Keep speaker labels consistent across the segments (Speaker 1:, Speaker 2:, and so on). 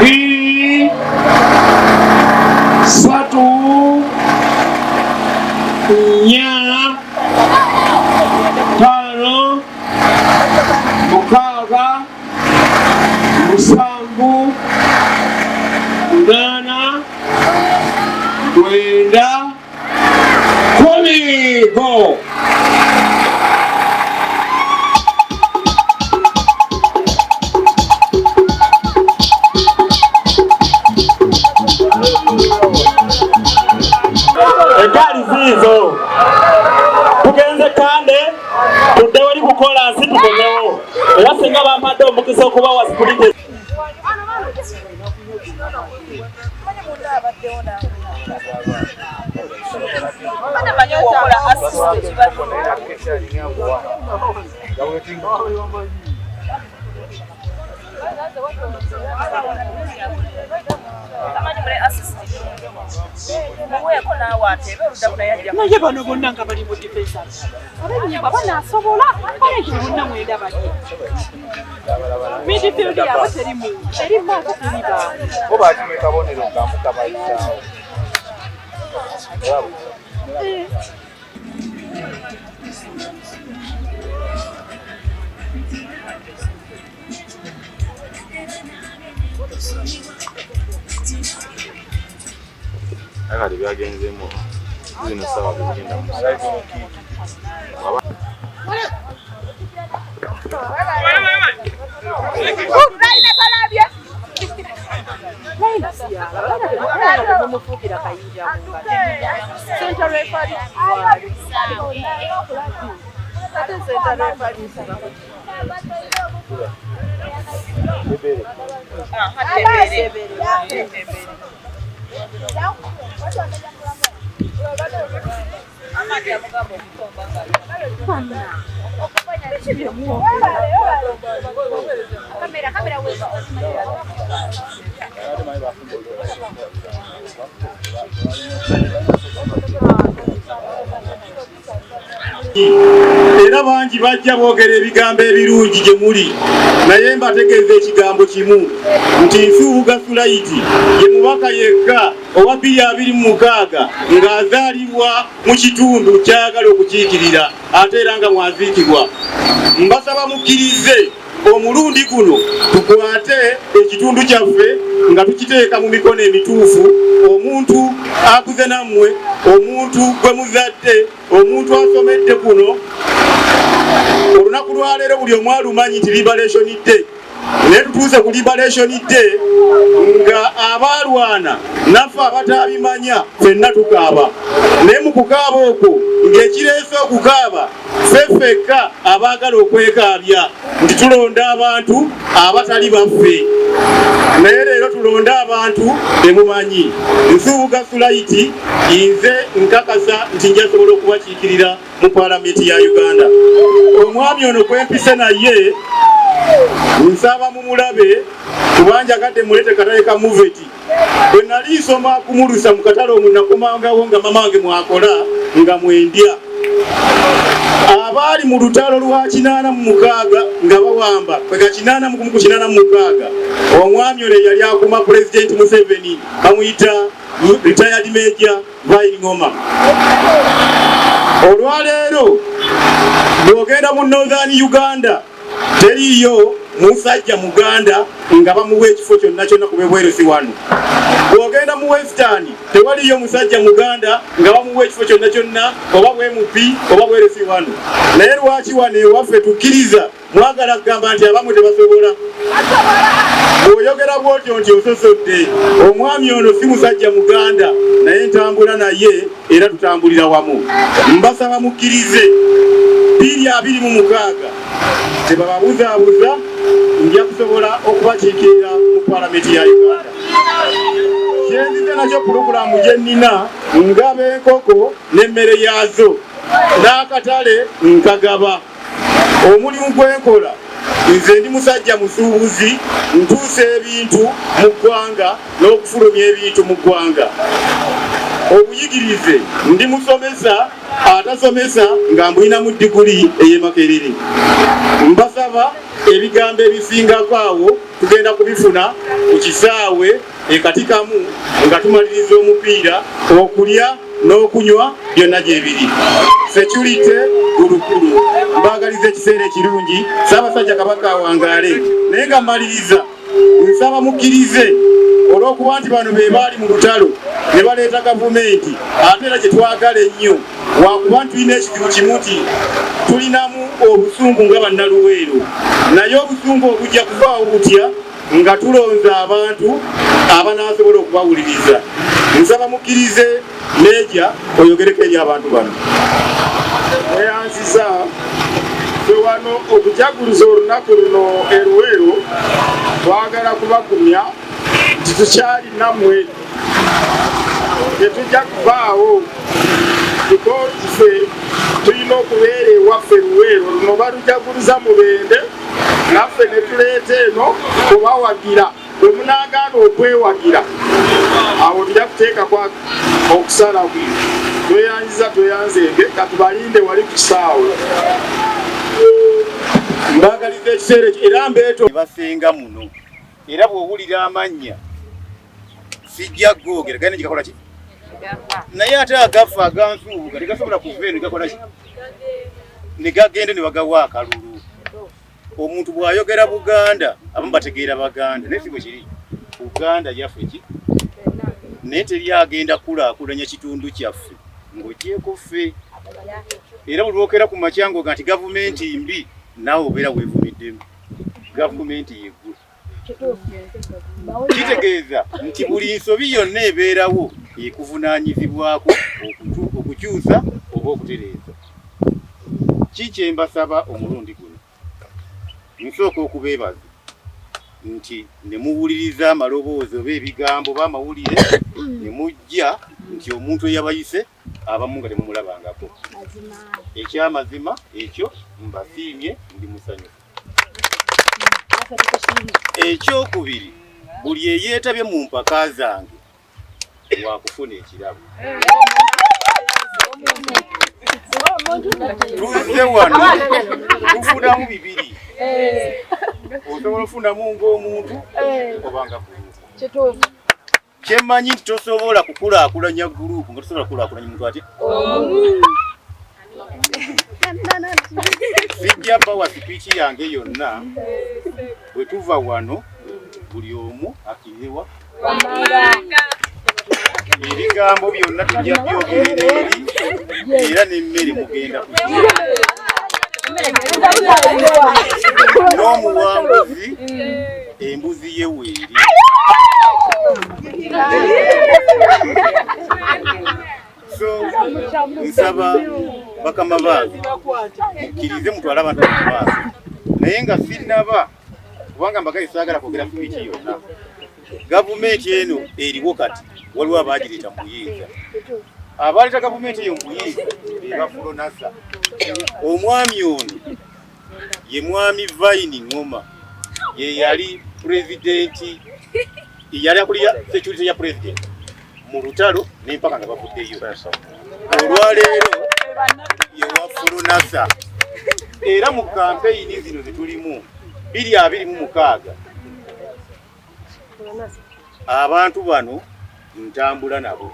Speaker 1: 2 3 4 5 6 7 8 9 10 go. Egali zizo tugenze kande tudde wali kukola nsi tukomewo era singa bampadde omukisa okuba wa spirite
Speaker 2: naye bano bonna nga bali mu difensa abenyamba banaasobola balekire bonna mwenda bali midfield yabo terimu erimaako kuliba
Speaker 3: oba atime kabonero kamuka bayisaawo akati byagenzemu zino sawa kugenda mu
Speaker 1: era bangi bajja boogera ebigambo ebirungi gye muli naye mbategeeza ekigambo kimu nti Nsubuga Sulaiti ye mubaka yekka owa 2026 ng'azaalibwa mu kitundu kyayagala okukiikirira ate era nga mwaziikibwa. Mbasaba mukkirize omulundi guno tukwate ekitundu kyaffe nga tukiteeka mu mikono emituufu. Omuntu akuze nammwe, omuntu gwe muzadde, omuntu asomedde kuno, olunaku lwaleero buli omu alumanyi nti Liberation Day. Naye tutuuse ku Liberation Day nga abalwana naffe abatabimanya ffenna tukaaba. Naye mu kukaaba okwo ng'ekireese okukaaba ffeffekka abaagala okwekaabya nti tulonda abantu abatali baffe. Naye leero tulonda abantu temumanyi. Nsubuga Sulaiti nze nkakasa nti njasobola okubakiikirira mu Paalamenti ya Uganda. Omwami ono kwempise naye nsaba mumulabe kubanja kadde mulete katale ka Muveti. Bwe nali nsoma kumulusa mu katale omwo nakomangawo nga mamange mwakola nga mwendya. Abaali mu lutalo lwa 86 nga bawamba kwega 86 omwami ono yali akuma President Museveni bamuyita retired Major Vai Ngoma. Olwaleero bw'ogenda mu Northern Uganda teriyo musajja Muganda nga bamuwa ekifo kyonna kyonna ku bebweru si wano. Bw'ogenda mu Western tewaliyo musajja Muganda nga bamuwa ekifo kyonna kyonna oba bweMP oba bweru si wano. Naye lwaki wano ewaffe tukkiriza mwagala kugamba nti abamu tebasobola? Bw'oyogera bw'otyo nti ososodde. Omwami ono si musajja Muganda naye ntambula naye era tutambulira wamu. Mbasaba mukkirize 2026 tebababuzaabuza nja kusobola okubakiikirira mu Paalamenti ya Uganda. Kyenzize nakyo pulogulaamu gye nnina ngaba enkoko n'emmere yaazo n'akatale nkagaba. Omulimu gwenkola nze ndi musajja musuubuzi ntuusa ebintu mu ggwanga n'okufulumya ebintu mu ggwanga. Obuyigirize ndi musomesa atasomesa nga mbulinamu diguli ey'Emakerere. Mbasaba ebigambo ebisingako awo tugenda kubifuna ku kisaawe ekatikamu nga tumaliriza omupiira, okulya n'okunywa byonna gyebiri. Security gulukulu. Mbagaliza ekiseera ekirungi, Ssaabasajja Kabaka awangaale. Naye nga mmaliriza, nsaba mukkirize olw'okuba nti bano be baali mu lutalo ne baleeta gavumenti, ate era gye twagala ennyo wakuba nti tulina ekizibu kimu nti tulinamu obusungu nga bannaluweero, naye obusungu obujja kuvaawo butya nga tulonza abantu abanaasobola okubawuliriza. Nsaba mukkirize Meeja oyogereko eri abantu bano.
Speaker 4: Weyanziza ffe wano okujaguliza olunaku luno e Luweero, twagala kubagumya nti tukyali nammwe, tetujja kuvaawo kuko ffe tulina okubeera ewaffe Luweero. Luno balujaguliza Mubende, naffe ne tuleeta eno kubawagira. Bwe munaagaana okwewagira, awo tujja kuteekako okusala bwe. Tweyanziza tweyanzenge, katubalinde wali ku kisaawe.
Speaker 1: Mbagaliza ekiseera ekyo era mbeeto basenga muno, era bw'owulira amannya sijja googera gane gikakola ki, naye ate agafa agansuubuga tegasobola kuva eno gakola ki, ne gagende ne bagawa akalulu. Omuntu bw'ayogera Buganda abamu bategeera Baganda, naye si bwe kiri. Buganda yaffe ki, naye teri agenda kulaakulanya kitundu kyaffe ng'ogyeko ffe. Era buli lwokera ku makyango nti gavumenti mbi, naawe obeera weevumiddemu. Gavumenti yeggula. Kitegeeza nti buli nsobi yonna ebeerawo ekuvunaanyizibwako okukyusa oba okutereeza. Kiki mbasaba omulundi guno? Nsooka okubeebaza nti ne muwuliriza amaloboozi oba ebigambo oba amawulire ne mujja nti omuntu eyabayise abamu nga temumulabangako. Ekyamazima ekyo mbasiimye, ndi musanyufu. Ekyokubiri, buli eyeetabye mu mpaka zange wakufuna ekirabo. Tuzze wano tufunamu bibiri. Osobola ofunamu ng'omuntu obanga gulupu. Kyemmanyi nti tosobola kukulaakulanya gulupu nga tosobola kukulaakulanya muntu ati. Sijja bawa sipiiki yange yonna bwe tuva wano buli omu akirewa. Ebigambo byonna tujja byogerera eri era n'emmere mugenda kugira. N'omuwanguzi embuzi ye weeri. So nsaba bakama bange mukkirize mutwale abantu mu maaso, naye nga sinnaba kubanga mbagaye saagala kwogera sipiiki yonna. Gavumenti eno eriwo kati, waliwo abaagireeta mu buyinza. Abaleeta gavumenti eyo mu buyinza be bafulonasa. Omwami ono ye mwami Vaini Ngoma, ye yali pulezidenti, yali akulira security ya pulezidenti mu lutalo n'empaka nga bavuddeyo. Olwaleero ye wafulonasa. Era mu kampeyini zino zetulimu 2026 abantu bano ntambula nabo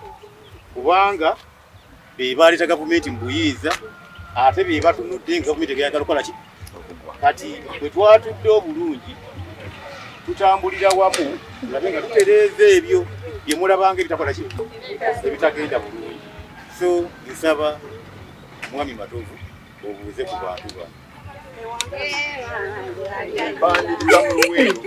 Speaker 1: kubanga be baleeta gavumenti mu buyinza ate be batunudde nga gavumenti egenda kukola ki. Kati bwe twatudde obulungi tutambulira wamu ngabe nga tutereeza ebyo bye mulabanga ebitakola ki, ebitagenda bulungi. So nsaba Mwami Matovu obuuze ku bantu bano. Bandiriza mu Luweero.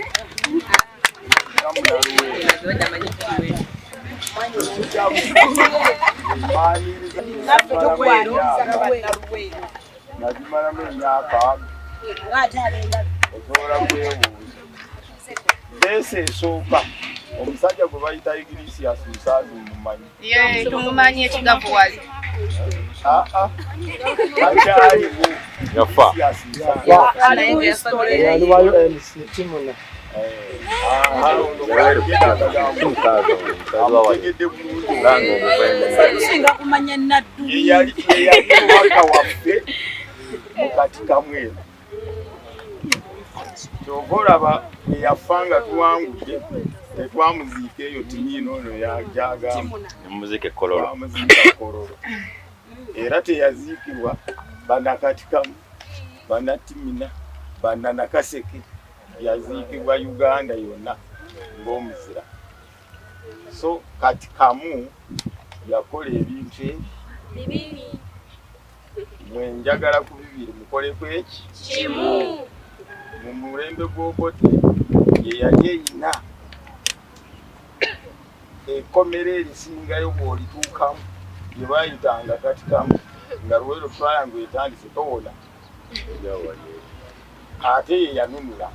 Speaker 4: Najimalamu emyaka osobola kwebuuza. Leese esooka omusajja gwe bayita Iglesias Nsaazi mumumanyi?
Speaker 5: Tumumanyi ekigavu wali.
Speaker 4: Akyaliwo
Speaker 3: yafa.
Speaker 4: aliwayo MC Timuna.
Speaker 2: Singa kumanya naddu.
Speaker 4: Yali waka waffe mukati kamwe. Kyogolaba eyafanga tuwangudde tetwamuziika eyo timiino ono yajagamba.
Speaker 3: Muzike kololo.
Speaker 4: Era teyaziikibwa Bannakatikamu, Bannatimina, Bannanakaseke, yaziikibwa Uganda yonna ng'omuzira. So kati kamu yakola ebintu ebyo. Mwe njagala ku bibiri mukoleko eki kimu. Mu mulembe gw'Obote ye yali eyina ekkomera erisingayo bw'olituukamu gye baayitanga Katikamu nga Luweero Triangle etandise towona. Ate ye yanunula.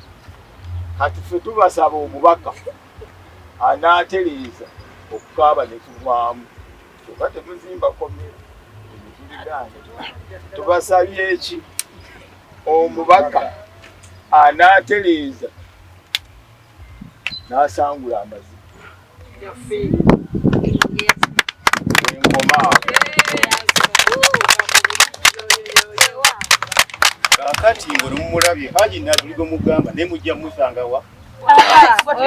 Speaker 4: Kati ffe tubasaba omubaka anaatereeza okukaaba ne tuvaamu. Kyokka temuzimba komera emituliraane. Tubasabye eki omubaka anaatereeza n'asangula amazima. Engoma
Speaker 1: kakati ng'olumulabye Haji Naduligo mugamba ne mujja musanga wa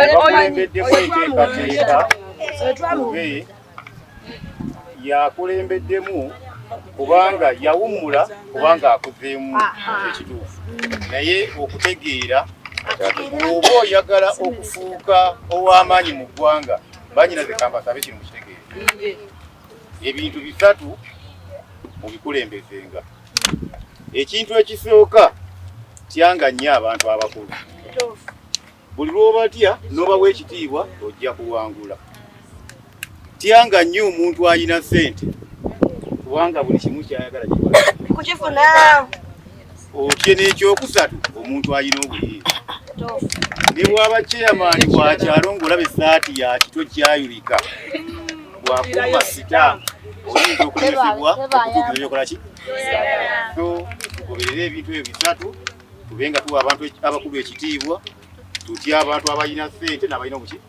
Speaker 1: yakulembeddemu enteekateeka kube yakulembeddemu kubanga yawummula kubanga akuzeemu ekituufu naye okutegeera oba oyagala okufuuka ow'amaanyi mu ggwanga banyinaze kambasabe kino mukitegeere ebintu bisatu mubikulembezenga. Ekintu ekisooka tyanga nnyo abantu abakulu. Buli lw'obatya n'obawa ekitiibwa ojja kuwangula. Tyanga nnyo omuntu alina ssente kubanga buli kimu kyayagala
Speaker 5: kukifuna.
Speaker 1: Otye n'ekyokusatu omuntu alina obuyinza. Ne bw'aba chairman wa kyalo ng'olaba essaati ya kito kyayulika bw'akuuma sita oyinza okulemesebwa okutuukiriza ebyokola ki. So tugoberere ebintu ebyo bisatu tubenga tuwa abantu abakulu ekitiibwa tutya abantu abalina ssente n'abalina obuki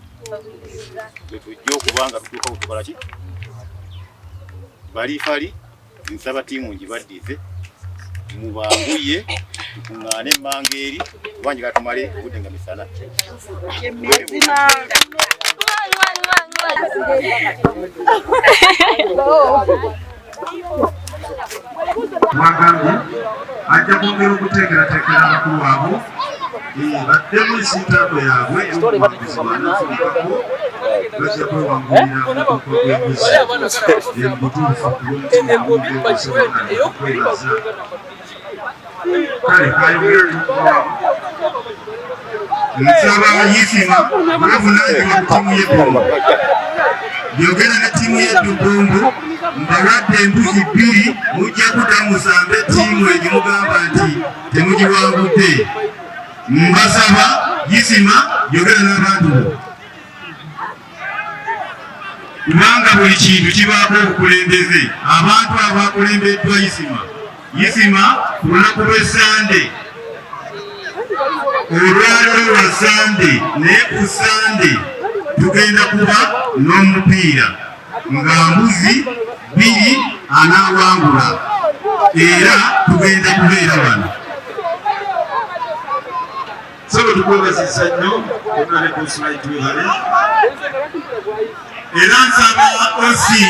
Speaker 1: tujja okubanga tutuuka kutukola ki balifali nsaba ttiimu ngibaddize mubanguye tukuŋŋaane emmanga eri kubanga gatumale obudde nga misana.
Speaker 6: Mwagambye ajja kwongera okuteekerateekera abakulu abo baddemu ensiitaano yaabwe y'okuwanguzibwa bajja kwewangulira omutuuko gw'embuzi ebutuufu okwebaza. Kale kayogere nsaba Yisima bavunaanyizibwa ku ttiimu y'Eddungu yogera ne ttiimu y'Eddungu mbalwadde embuzi 2 mujja kuddamu musambe ttiimu egyo mugamba nti temugiwangudde. Mbasaba Yisima yogera n'abantu bo kubanga buli kintu kibaako obukulembeze. Abantu abakulembeddwa Yisima ku lunaku lw'Essande olwaliro lwa Sande naye ku Sande tugenda kuba n'omupiira nga mbuzi 2 anaawangula era tugenda kubeera wano. Solo tukwebazisa nnyo onale konsulayitwehale era nsaba osi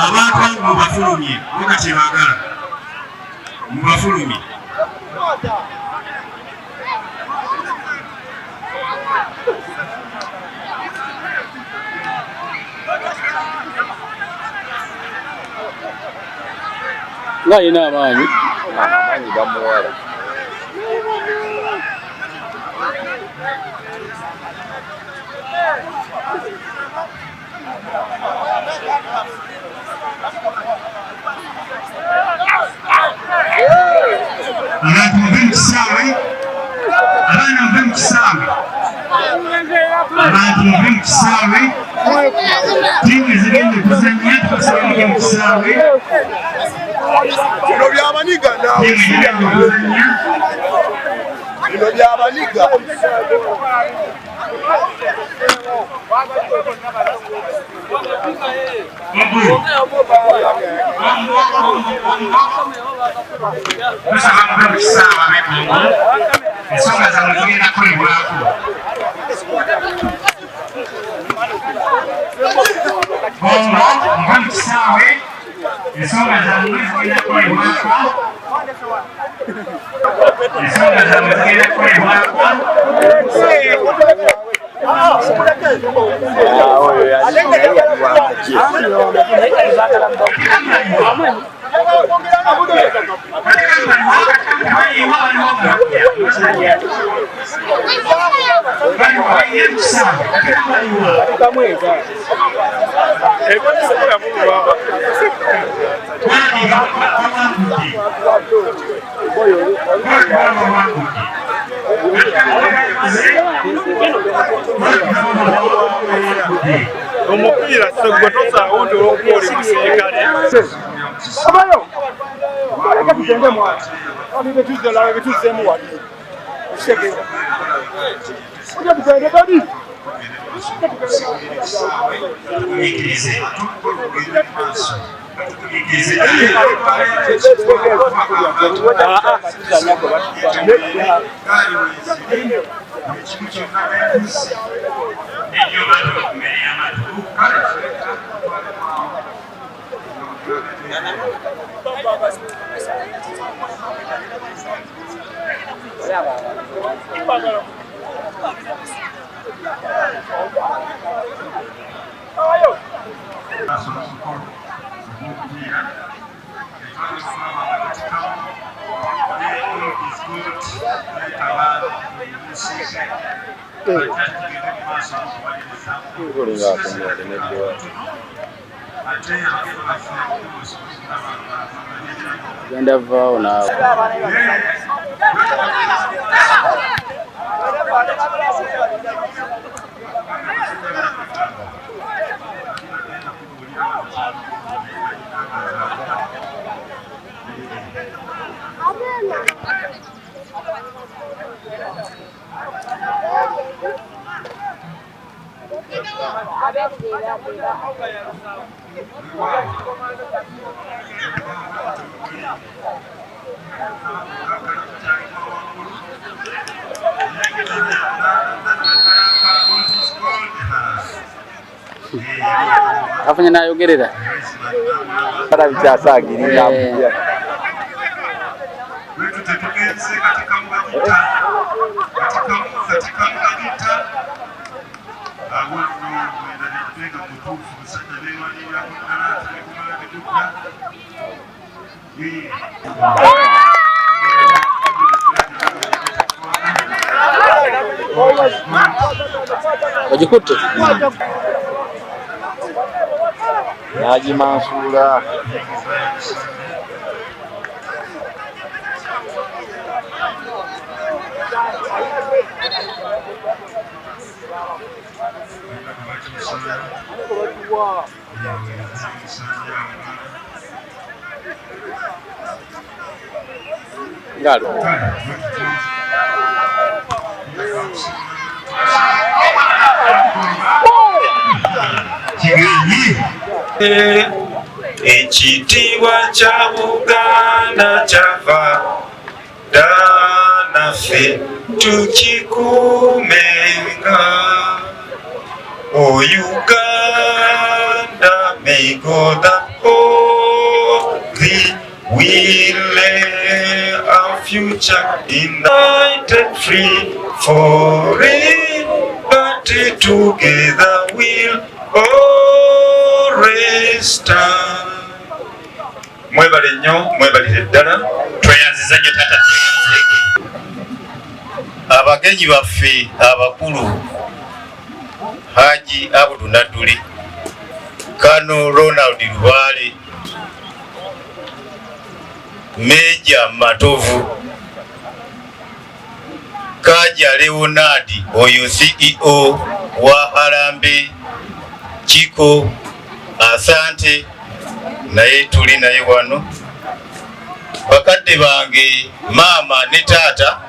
Speaker 6: abantu abo mubafulumye oba kyebaagala mubafulumye.
Speaker 1: Ng'alina amaanyi
Speaker 3: gamuwala.
Speaker 6: Abantu muve mu kisaawe, abaana muve mu kisaawe, abantu muve mu kisaawe, ttiimu ezigenda okuzannya tubasaba muve mu kisaawe.
Speaker 4: bino by'abanyiga
Speaker 6: Ttiimu ezigenda okuzannya
Speaker 5: bino byabaniga omupira segotosa ondo okoli musirikale abayo aleka tugende mwana ani betuze lawe betuzemu wali usheke oja tugende badi
Speaker 7: Ganda vao na afanya nayogerera para bicyasagirira wajikute Haji Mansura Ngalo
Speaker 8: ekitiibwa kya Buganda kyava naffe tukikuumenga o Uganda may God uphold thee, we lay our future united free for it, but together we'll always stand. Mwebale nnyo, mwebalire ddala, tweyanziza nnyo tata, abagenyi baffe abakulu Haji Abudu Naduli, Kano Ronald Lubaale, Meja Matovu, Kaja Leonard oyo CEO wa Harambe Chiko, asante naye tuli naye wano, bakadde bange mama ne taata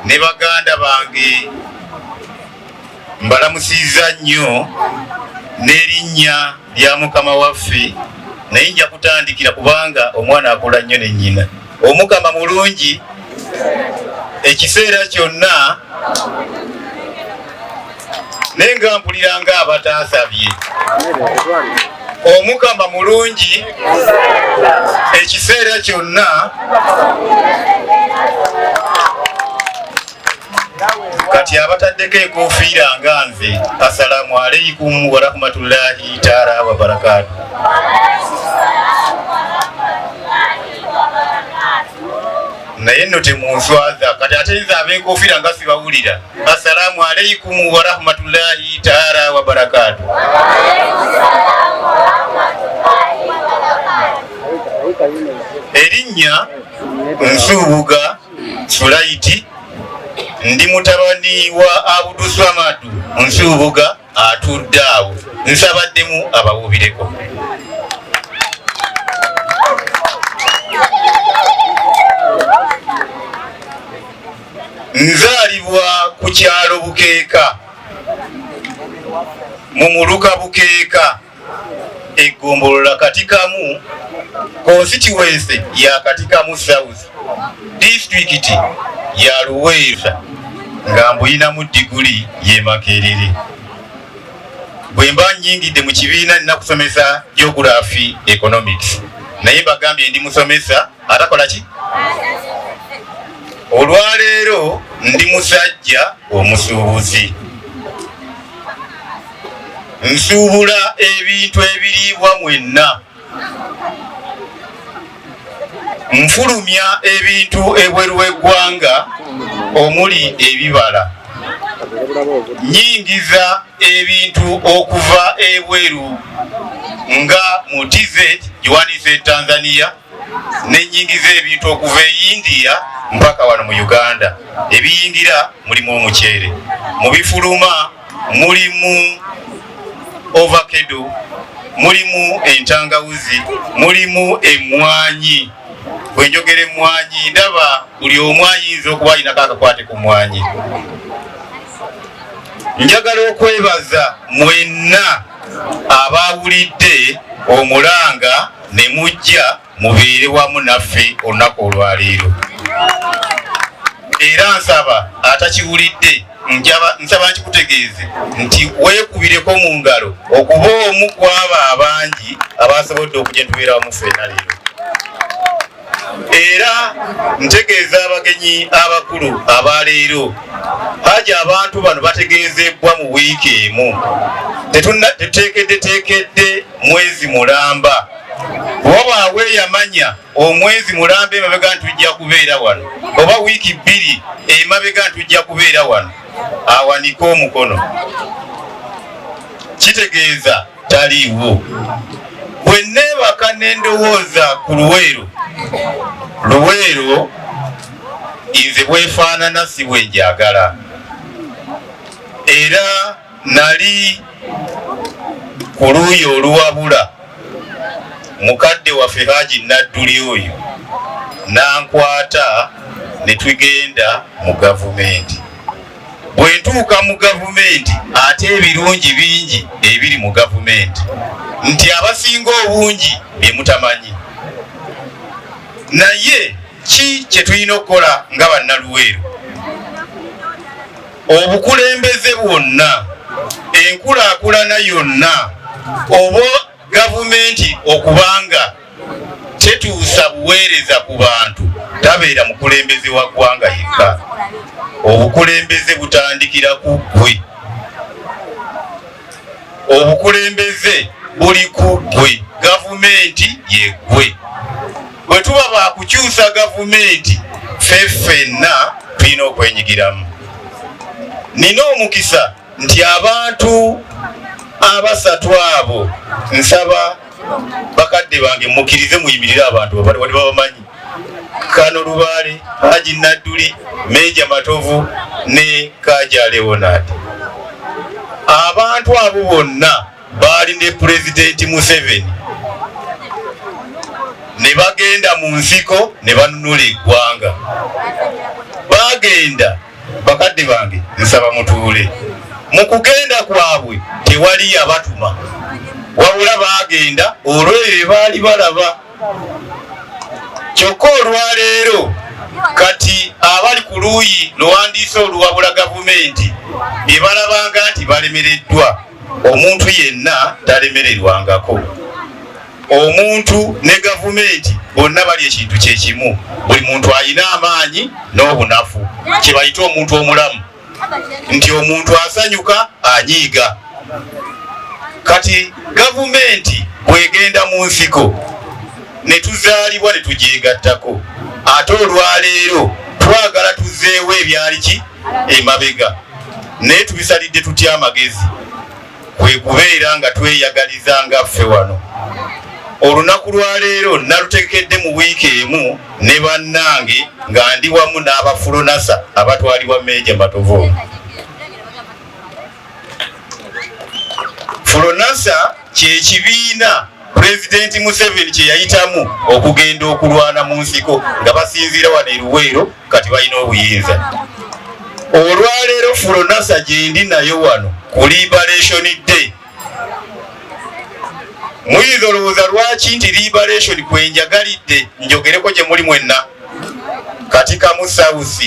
Speaker 6: ne baganda bange mbalamusiza nnyo n'erinnya lya Mukama waffe, naye nja kutandikira kubanga omwana akola nnyo ne nnyina. Omukama mulungi ekiseera kyonna, naye nga mpulira nga abataasabye. Omukama mulungi ekiseera kyonna, kati abataddeko enkofiira nga nze, assalamu alaikum wa rahmatullahi taala wa barakatuh. Naye nno temunswaza, kati ate nze ab'enkofiira nga sibawulira. Assalamu alaikum wa rahmatullahi taala wa barakatuh. Erinnya Nsubuga Sulaiti, ndi mutabani wa Abudu Swamadu Nsubuga atudde awo, nsabaddemu abawubireko. Nzaalibwa ku kyalo Bukeeka, mu Muluka Bukeeka, Eggombolola Katikamu, constituency ya Katikamu South, district ya Luweera, nga mbuyinamu diguli ye Makerere. Bwe mba nnyingidde mu kibiina nina kusomesa geography economics, naye bagambye ndi musomesa atakola ki? Olwaleero ndi musajja omusuubuzi. Nsuubula ebintu ebiriibwa mwenna, nfulumya ebintu ebweru w'eggwanga omuli ebibala, nnyingiza ebintu okuva ebweru nga mu TZ Johannesburg Tanzania, n'ennyingiza ebintu okuva e India mpaka wano mu Uganda. Ebiyingira mulimu omuceere, mu bifuluma mulimu ovacado, mulimu entangawuzi, mulimu emmwanyi. Bwe njogera emmwanyi ndaba buli omu ayinza okuba alinako akakwate ku mmwanyi. Njagala okwebaza mwenna abaawulidde omulanga ne mujja mubeere wamu naffe olunaku olwaleero. Era nsaba atakiwulidde, nsaba nkikutegeeze nti weekubireko mu ngalo okuba omu ku abo abangi abasobodde okujja tubeera wamu ffenna leero. Era ntegeeza abagenyi abakulu abaleero, haji abantu bano bategeezebbwa mu wiiki emu, tetuteekedde mwezi mulamba. Bw'oba weeyamanya omwezi mulamba emabega ntujja kubeera wano, oba wiiki bbiri emabega ntujja kubeera wano, awanike omukono. Kitegeeza taliiwo. Bwe neebaka n'endowooza ku Luweero, Luweero nze bwefaanana si bwe njagala. Era nali ku luuyi oluwabula mukadde waffe Haji Nadduli oyo nankwata ne tugenda mu gavumenti. Bwe ntuuka mu gavumenti ate ebirungi bingi ebiri mu gavumenti, nti abasinga obungi bye mutamanyi. Naye ki kye tulina okukola nga bannaluweero? Obukulembeze bwonna, enkulaakulana yonna, oba gavumenti okubanga tetuusa buweereza ku bantu, tabeera mukulembeze wa ggwanga yekka. Obukulembeze butandikira ku ggwe. Obukulembeze buli ku ggwe, gavumenti ye ggwe. Bwe tuba bakukyusa gavumenti, ffe ffenna tulina okwenyigiramu. Nina omukisa nti abantu abasatu abo nsaba bakadde bange mukkirize muyimirire abantu wali babamanyi. Kano Lubaale, Haji Nadduli, Meja Matovu ne Kaja Leonard. Abantu abo bonna baali ne Pulezidenti Museveni, ne bagenda mu nsiko ne banunula eggwanga.
Speaker 8: bagenda bakadde bange nsaba mutuule mu kugenda kwabwe tewali yabatuma wabula bagenda olw'ebyo baali balaba kyokka olwaleero kati abali ku luuyi luwandiise oluwabula gavumenti ebalabanga nti balemereddwa omuntu yenna talemererwangako omuntu ne gavumenti bonna bali ekintu kyekimu buli muntu alina amaanyi n'obunafu kyebayita omuntu omulamu nti omuntu asanyuka anyiiga kati gavumenti bwegenda mu nsiko ne tuzaalibwa ne tugyegattako ate olwaleero twagala tuzeewo ebyali ki emabega naye tubisalidde tutya amagezi kwe kubeera nga tweyagaliza nga ffe wano olunaku lwaleero nalutekedde mu wiiki emu ne bannange nga ndi wamu n'abafulonasa abatwalibwa Meeja Matovu. Fulonasa kyekibiina Pulezidenti Museveni kye yayitamu okugenda okulwana mu nsiko nga basinziira wano e Luweero kati balina obuyinza. Olwaleero Fulonasa gye ndi nayo wano ku Liberation Day. Muyinza olowooza lwaki nti Liberation kwenjagalidde njogereko gye muli mwenna kati kamu South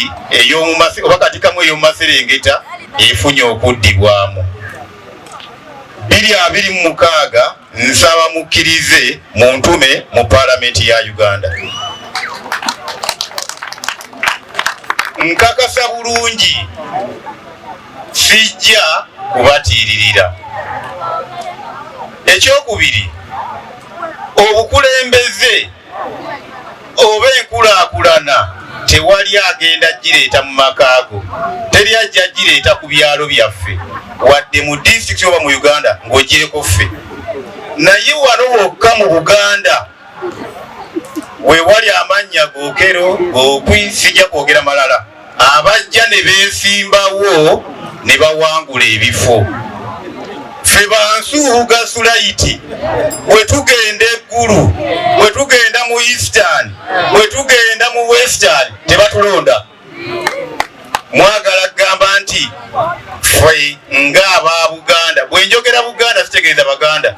Speaker 8: oba kati kamu ey'omumaserengeta efunye okuddibwamu. 2026 nsaba mukkirize mu ntume mu Paalamenti ya Uganda. Nkakasa bulungi sijja kubatiiririra. Ekyokubiri, obukulembeze oba enkulaakulana tewali agenda gireeta mu makaago, teri ajja gireeta ku byalo byaffe wadde mu disitulikiti oba mu Uganda ng'ogireko ffe. Naye wano wokka mu Buganda we wali amannya Gookero, Gookwi, sijja kwogera malala, abajja ne beesimbawo ne bawangula ebifo. Ffe bansuuga Sulaiti bwe tugenda eggulu, bwe tugenda mu Eastern, bwe tugenda mu Western tebatulonda. Mwagala kugamba nti ffe ng'aba Buganda, bwe njogera Buganda sitegeeza Baganda,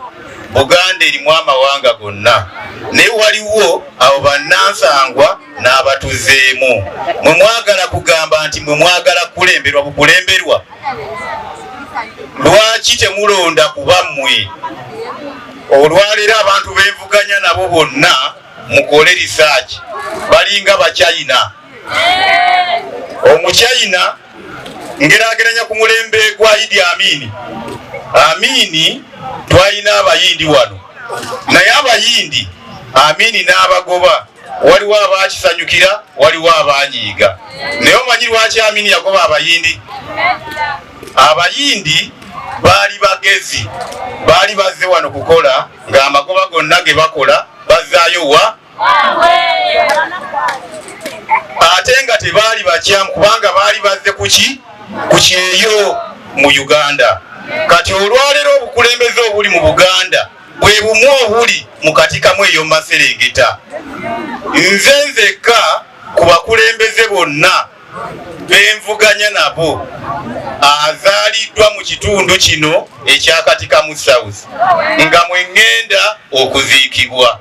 Speaker 8: Buganda erimu amawanga gonna, naye waliwo abo bannansangwa n'abatuzeemu. Mwe mwagala kugamba nti mwe mwagala kulemberwa bukulemberwa, lwaki temulonda kuba mmwe? Olwaleero abantu bevuganya nabo bonna mukole research balinga Bachina. Omuchina ngerageranya ku mulembe gwa Idi Amini. Amini twalina abayindi wano, naye abayindi Amini n'abagoba waliwo abakisanyukira waliwo abanyiiga. Naye omanyi lwaki Amini yagoba abayindi? Abayindi baali bagezi, baali bazze wano kukola ng'amagoba gonna ge bakola bazaayo wa ate nga tebaali bakyamu kubanga baali bazze ku kyeyo mu Uganda. Kati olwaleero obukulembeze obuli mu Buganda bwe bumu obuli mu kati kamu ey'omumaserengeta. Nze nzekka ku bakulembeze bonna benvuganya nabo azaaliddwa mu kitundu kino ekyakati kamu South nga mwe ŋŋenda okuziikibwa,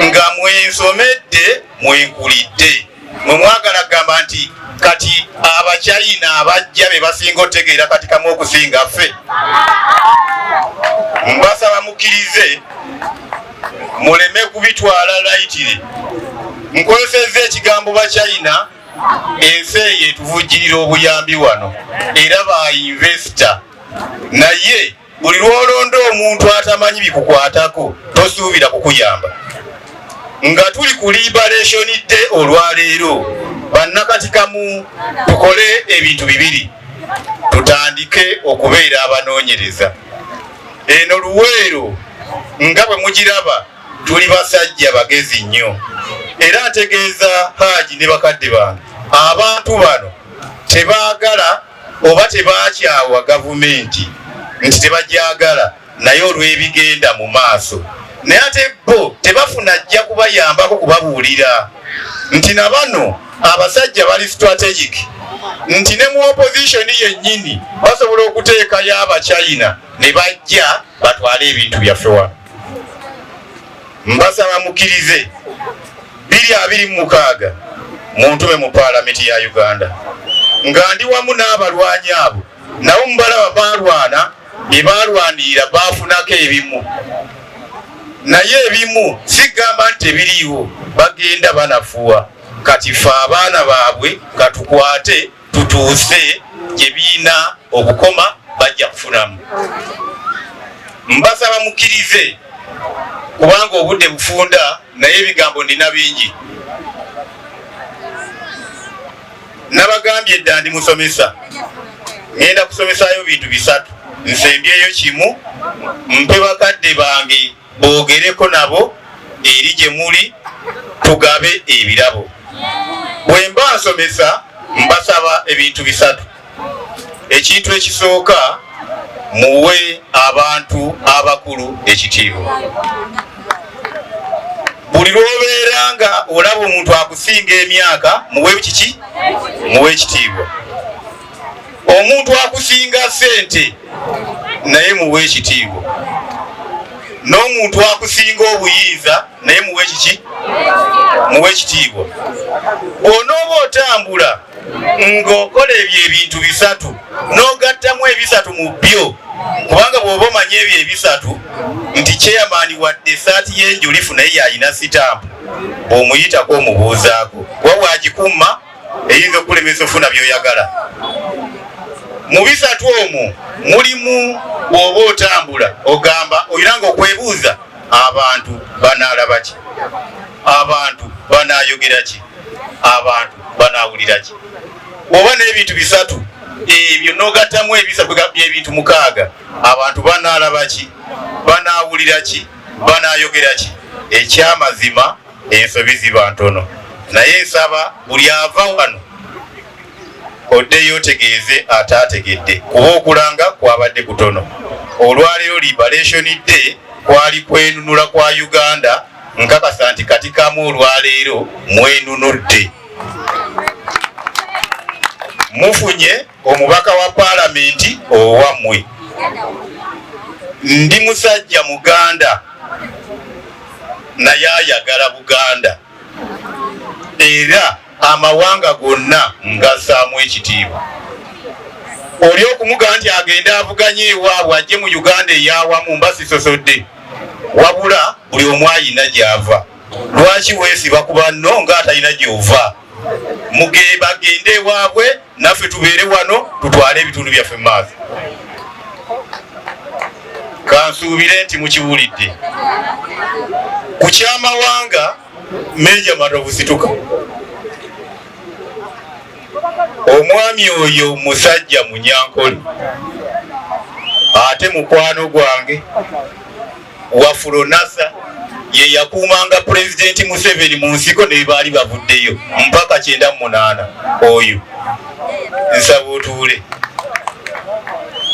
Speaker 8: nga mwensomedde mwenkulidde. Mwe mwagala kugamba nti kati Abachina abajja be basinga otegeera kati kamu okusinga ffe? Mbasaba mukkirize muleme kubitwala layitire. Nkozesezza ekigambo Bachina, ensi eyo etuvujjirira obuyambi wano era ba investor, naye buli lwolonda omuntu atamanyi bikukwatako tosuubira kukuyamba. Nga tuli ku Liberation Day olwaleero bannakati kamu tukole ebintu bibiri. Tutandike okubeera abanoonyereza. Eno Luweero nga bwe mugiraba tuli basajja bagezi nnyo, era ntegeeza Haji ne bakadde bange abantu bano tebaagala oba tebaakyawa gavumenti nti tebajagala, naye olw'ebigenda mu maaso, naye ate bo tebafuna ajja kubayambako kubabuulira nti na bano abasajja bali strategic nti ne mu opposition yennyini basobola okuteekayo abachina ne bajja batwale ebintu byaffe wano. Mbasaba mukkirize 2026 muntume mu paalamenti ya Uganda nga ndi wamu n'abalwanyi abo nabo mubalaba balwana bye balwanirira bafunako ebimu, naye ebimu sigamba nti tebiriiwo, bagenda banafuwa. Kati ffe abaana baabwe katukwate tutuuse gye biina okukoma bajja kufunamu. Mbasaba mukkirize kubanga obudde bufunda naye ebigambo ndina bingi. Nabagambye edda ndi musomesa, ngenda kusomesayo bintu bisatu. Nsembyeyo kimu, mpe bakadde bange boogereko nabo eri gye muli tugabe ebirabo. Bwe mba nsomesa mbasaba ebintu bisatu. Ekintu ekisooka, muwe abantu abakulu ekitiibwa. Buli lw'obeera nga olaba omuntu akusinga emyaka muwe kiki? Muwe ekitiibwa. Omuntu akusinga ssente naye muwe ekitiibwa. N'omuntu akusinga obuyinza naye muwe kiki? Muwe ekitiibwa. Bw'onooba otambula ng'okola ebyo ebintu bisatu n'ogattamu ebisatu mu byo, kubanga bw'oba omanya ebyo ebisatu nti chairman wadde essaati y'enjulifu naye yalina sitampu, bw'omuyitako omubuuzaako kuba bw'agikuuma eyinza okukulemesa ofuna by'oyagala. Mu bisatu omwo mulimu bw'oba otambula ogamba oyinanga okwebuuza abantu banaalaba ki, abantu banaayogera ki, abantu banaawulira ki. Oba n'ebintu bisatu ebyo n'ogattamu ebisatu by'ebintu 6, abantu banaalaba ki, banaawulira ki, banaayogera ki. Ekyamazima ensobi ziba ntono, naye nsaba buli ava wano oddeyo otegeeze ataategedde kuba okulanga kwabadde kutono. Olwaleero Liberation Day kwali kwenunula kwa Uganda, nkakasa nti kati kamu olwaleero mwenunudde. Mufunye omubaka wa paalamenti owammwe. Ndi musajja Muganda naye ayagala Buganda, era amawanga gonna ngassaamu ekitiibwa. Oli okumuga nti agenda avuganye ewaabwe ajje mu Uganda eyawamu mba sisosodde, wabula buli omu ayina gy'ava. Lwaki weesiba ku banno ng'atalina gy'ova? Bagende ewaabwe naffe tubeere wano tutwale ebitundu byaffe mu maaso. Kansuubire nti mukiwulidde. Ku kyamawanga Meja Matovu Situka, omwami oyo musajja Munyankole ate mukwano gwange Wafula Nasa ye yakuumanga Pulezidenti Museveni mu nsiko ne baali bavuddeyo mpaka 98. Oyo nsaba otuule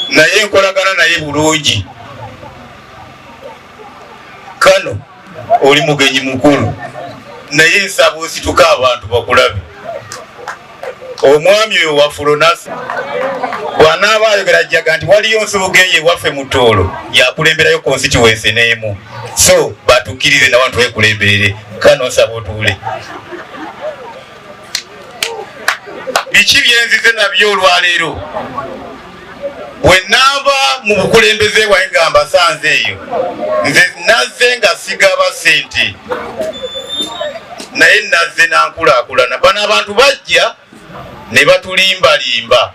Speaker 8: naye nkolagana naye bulungi. Kano oli mugenyi mukulu naye nsaba osituka abantu bakulabe. Omwami oyo Wafula Nasa bw'anaaba ayogera jjaga nti waliyo nsoboga eyo ewaffe mu Toolo yakulemberayo constituency n'emu, so batukkirize n'abantu bekulemberere. Kano nsaba otuule. Biki byenzize nabyo olwaleero? Bwe naava mu bukulembeze bwange nga mbasanze eyo, nze nazze nga sigaba ssente naye nazze nankulaakulana. Bano abantu bajja ne batulimbalimba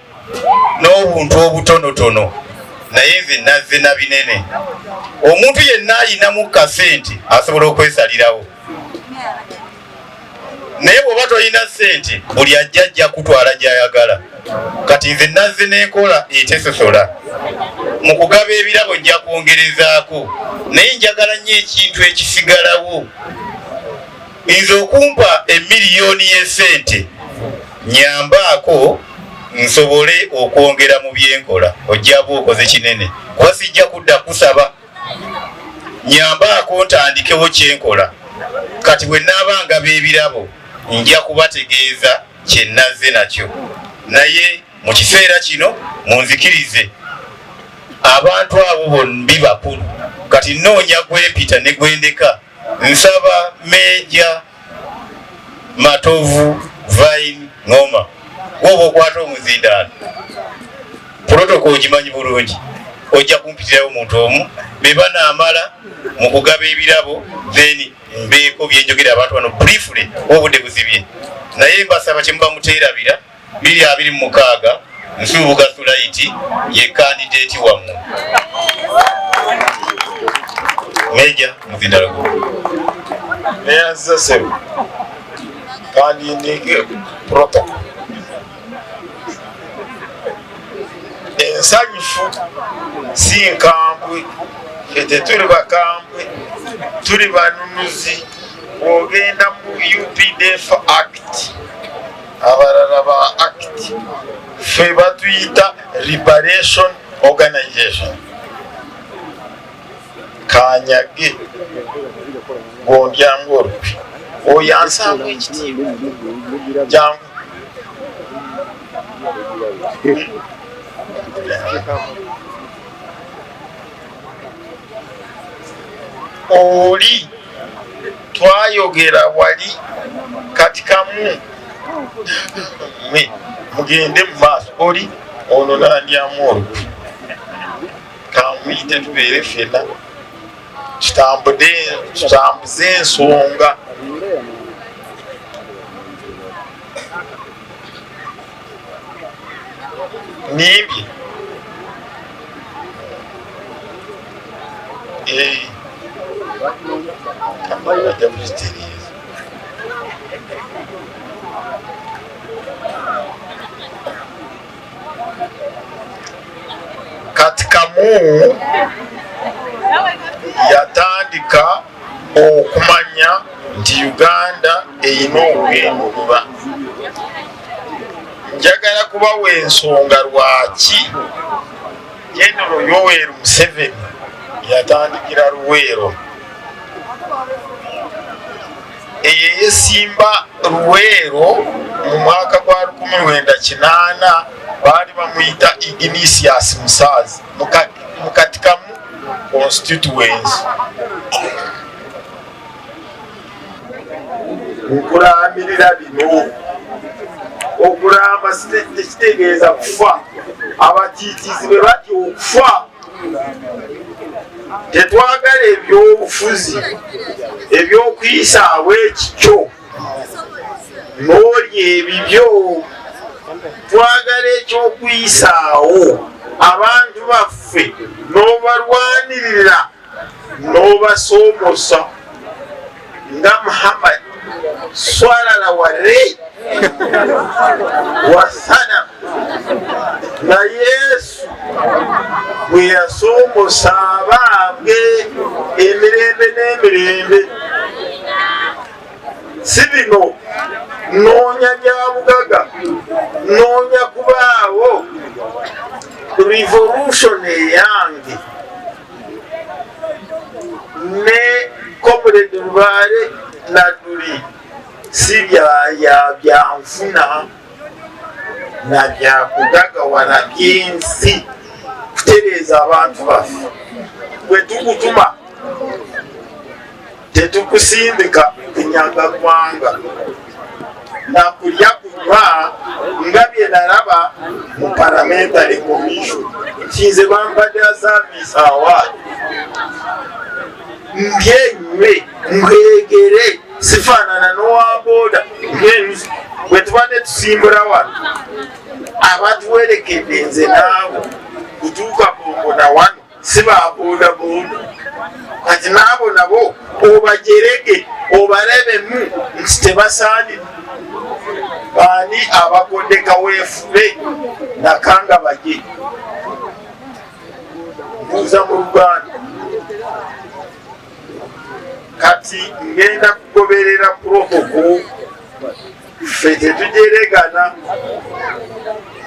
Speaker 8: n'obuntu obutonotono naye nze nazze na binene. Omuntu yenna ayinamu kasente asobola okwesalirawo, naye bw'oba toyina ssente buli ajja kutwala gy'ayagala. Kati nze nazze n'enkola etesosola. Mu kugaba ebirabo nja kwongerezaako, naye njagala nnyo ekintu ekisigalawo. Nze okumpa emiliyoni y'essente nyambaako nsobole okwongera mu byenkola, ojjaba okoze kinene kuba sijja kudda kusaba. Nyambaako ntandikewo kyenkola. Kati bwe naabanga b'ebirabo nja kubategeeza kye nazze nakyo, naye mu kiseera kino munzikirize abantu abo bombi bakulu kati noonya gwempita ne gwendeka. Nsaba Meja Matovu Vine Ngoma woba okwata omuzindaalo protocol ogimanyi bulungi, ojja kumpitirayo omuntu omu beba naamala mu kugaba ebirabo then mbeeko byenjogera abantu bano briefly obudde buzibye, naye mbasaba kye muba muteerabira 2026 Nsubuga Sulaiti ye candidate wammwe. Meja muzindaalo
Speaker 4: neyanziza sebo kandi ndike protocol ensanyufu si nkambwe, fete tuli bakambwe tuli banunuzi. Ogenda mu UPDF Act abalala ba Act fe batuyita Liberation Organization kanyage gondyangu olupi oyansamu ekitiibwa jangu oli twayogera wali katikamu mugende mu maaso oli ono nandyamu olupi kamuyite tubeere fena tutambuze ensonga. Nimbye kamala ajja kuzitereeza katikamu yatandika okumanya nti Uganda erina okwenunula. Njagala kubawa ensonga lwaki General Yoweri Museveni yatandikira Luweero. Eyo yesimba Luweero mu mwaka gwa 1908 baali bamuyita Ignatius Musaazi mu Katikamu constituency. Okulamirira bino okulamba kitegeeza kufa. Abatiitizi bwe batya okufa tetwagala ebyobufuzi ebyokuyisaawo ekikyo n'olya ebibyo, twagala ekyokuyisaawo abantu baffe n'obalwanirira n'obasoomosa nga Muhammad swalala wale wasana na Yesu bwe yasoomosa abaabwe emirembe n'emirembe. Si bino noonya byabugaga, noonya kubaawo revolution eyange ne Comrade Lubaale Nadduli si byanfuna na byakugagawala by'ensi kutereeza abantu baffe. Bwe tukutuma tetukusindika kunyaga ggwanga na kulya kunywa nga bye nalaba mu parliamentary commission nti nze bampadde service award ng'enywe ngegere sifaanana n'owabooda ng'ensi bwe tubadde tusimbula wano abatuwerekedde nze naabo kutuuka bongo na wano si baboodaboda kati naabo nabo obajerege obalebemu nti tebasaanire. Baani abakodde kaweefube nakanga baje mbuuza mu Luganda. Kati ngenda kugoberera protocol ffe tetujeregana,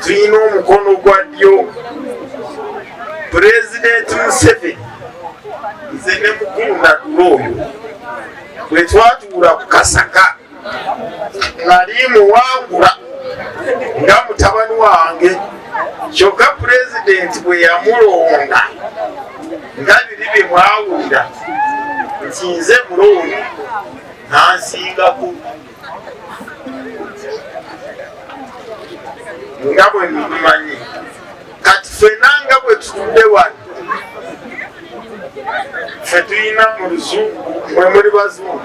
Speaker 4: tulina omukono gwa ddyo. President Museveni nze ne mukulu Nadduli oyo bwe twatuula ku Kasaka nali muwangula nga mutabani wange kyokka pulezidenti bwe yamulonda nga biri bye mwawulira nti nze mulonda nansingako nga bwe mumanyi kati ffenna nga bwe tutudde wano ffe tulina mu luzungu mwe muli bazungu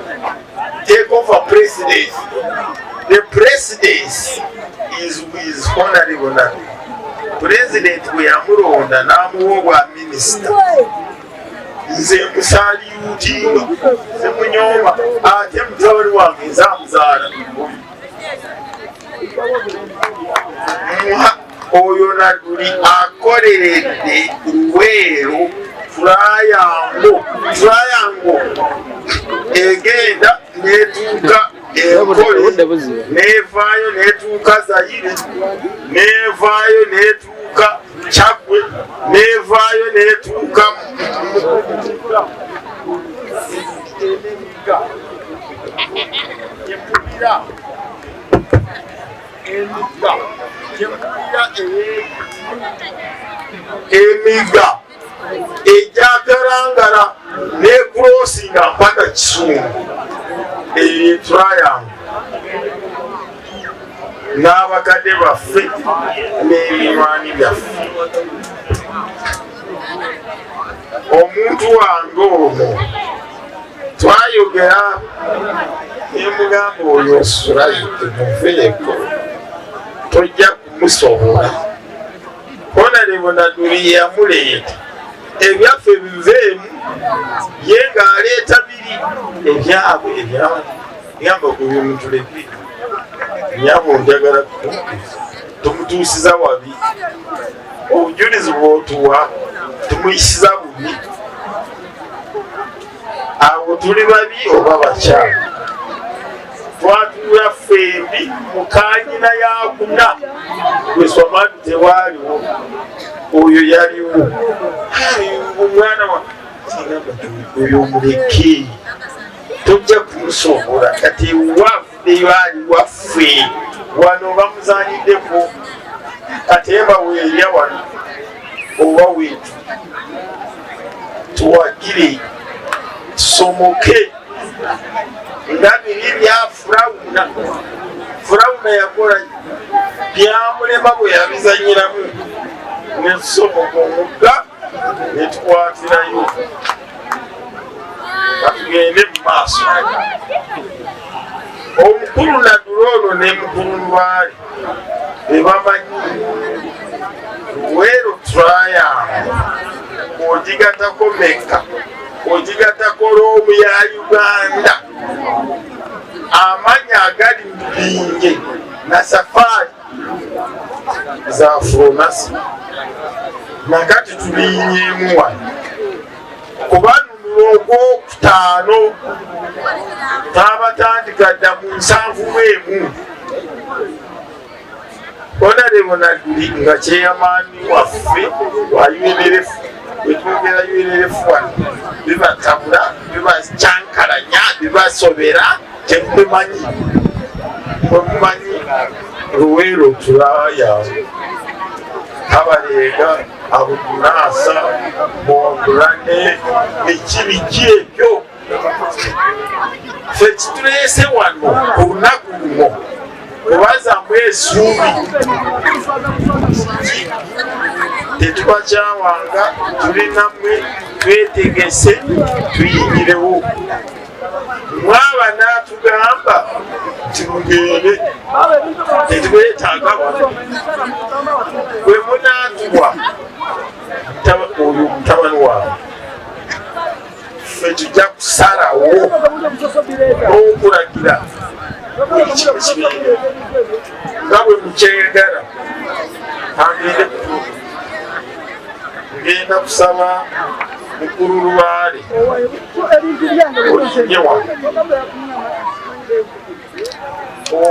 Speaker 4: take over presidency. The presidency is with honorable Nabi. President we amulonda n'amuwa obwa minisita nze musaali yutinga nze munyoma ate mutabani wange nze amuzaala oyo Naduli akoleredde Luweero Triangle egenda netuuka Enkole nevaayo netuuka Zaire nevaayo netuuka Chagwe nevaayo netuuka emiga ejagarangara nekrosinga mpaka Kisumu eyo Triangle n'abakadde baffe n'ebinywanyi byaffe. Omuntu wange omwo twayogera nemugamba oyo osulayo temuveeko tojja kumusobola. Honorable Naduli yamuleeta ebyaffe biveemu ye ng'aleeta biri ebyabwe gamba kubyo mutuleke nyabo njagala tumutuusiza wabi obujulizi bw'otuwa tumuyisiza bubi abo tuli babi oba bakyala twatuula ffembi mukanyina yakuna gwesomadu tewaaliwo oyo yaliwo omwana wa oyo muleke tojja kumusobola kati wafuddeyo ali waffe wano bamuzanyiddeko katemba weerya wano oba weetu tuwagire tusomoke nga biri bya Firawuna yakola byamulema bwe yabizanyiramu netusomoka omugga netukwatirayo batugende mu maaso. Omukulu Naduli ono ne mukulu Lubaale bebamanyi Luweero Triangle ogigatako Mecca ogigatako Roomu ya Uganda amanya agali mu binge na safari za Fronasi nakati tulinyeemu wano kuba Ogwokutaano twabatandika dda mu 71 Honorable Naduli nga kyeyamaani waffe wa UNLF wetwogera UNLF wano bibatabula bibakyankalanya bibasobera temumanyi mwemumanyi Luweero Triangle Kabaleega Abudunaasa Mondulane biki ebyo ffe kituleese wano ku lunaku luno kubazambu esuubi tetubakyawanga tulinammwe twetegese tuyingirewo mwaba n'atugamba nti mugende tetubetaaga bwe munaatuwa oyo mutabani waabwe ffe tujja kusalawo n'okulagira nga bwe mukyegala angende ngenda kusaba mukulu Lubaale olinye wano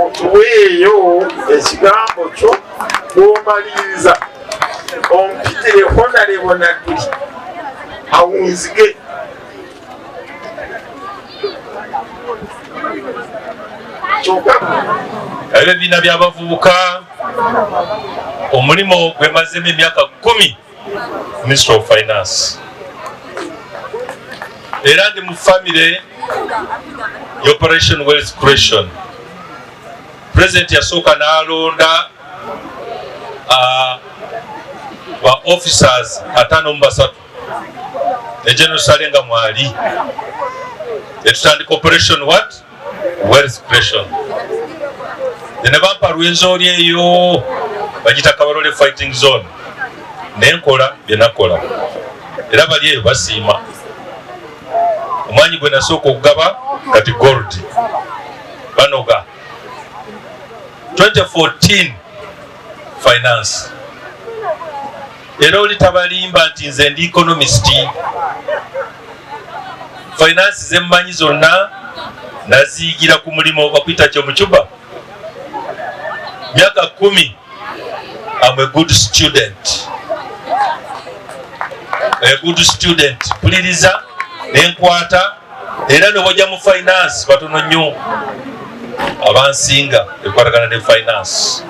Speaker 4: otuweeyo ekigambo kyo bw'omaliriza ompitire Honorable Naduli awunzige kyokka
Speaker 9: ebibiina by'abavubuka omulimu gwe mazemu emyaka 10 Ministry of Finance era ndi mu family Operation Wealth Creation. President yasooka n'alonda ba officers 53 ne General Salenga mwali etutandika Operation what? Wealth Creation. Ne bampa Rwenzori eyo bagita Kabarole Fighting Zone nenkola bye nakola era bali eyo basiima omwanyi gwe nasooka okugaba kati gold banoga 2014 finance era oli tabalimba nti nze ndi economist finance zemmanyi zonna naziyigira ku mulimu bakwita kyo mucuba myaka 10 I'm a good student. A good student. Puliriza nenkwata era ne wajja mu finance batono nnyo abansinga ekwatagana ne finance.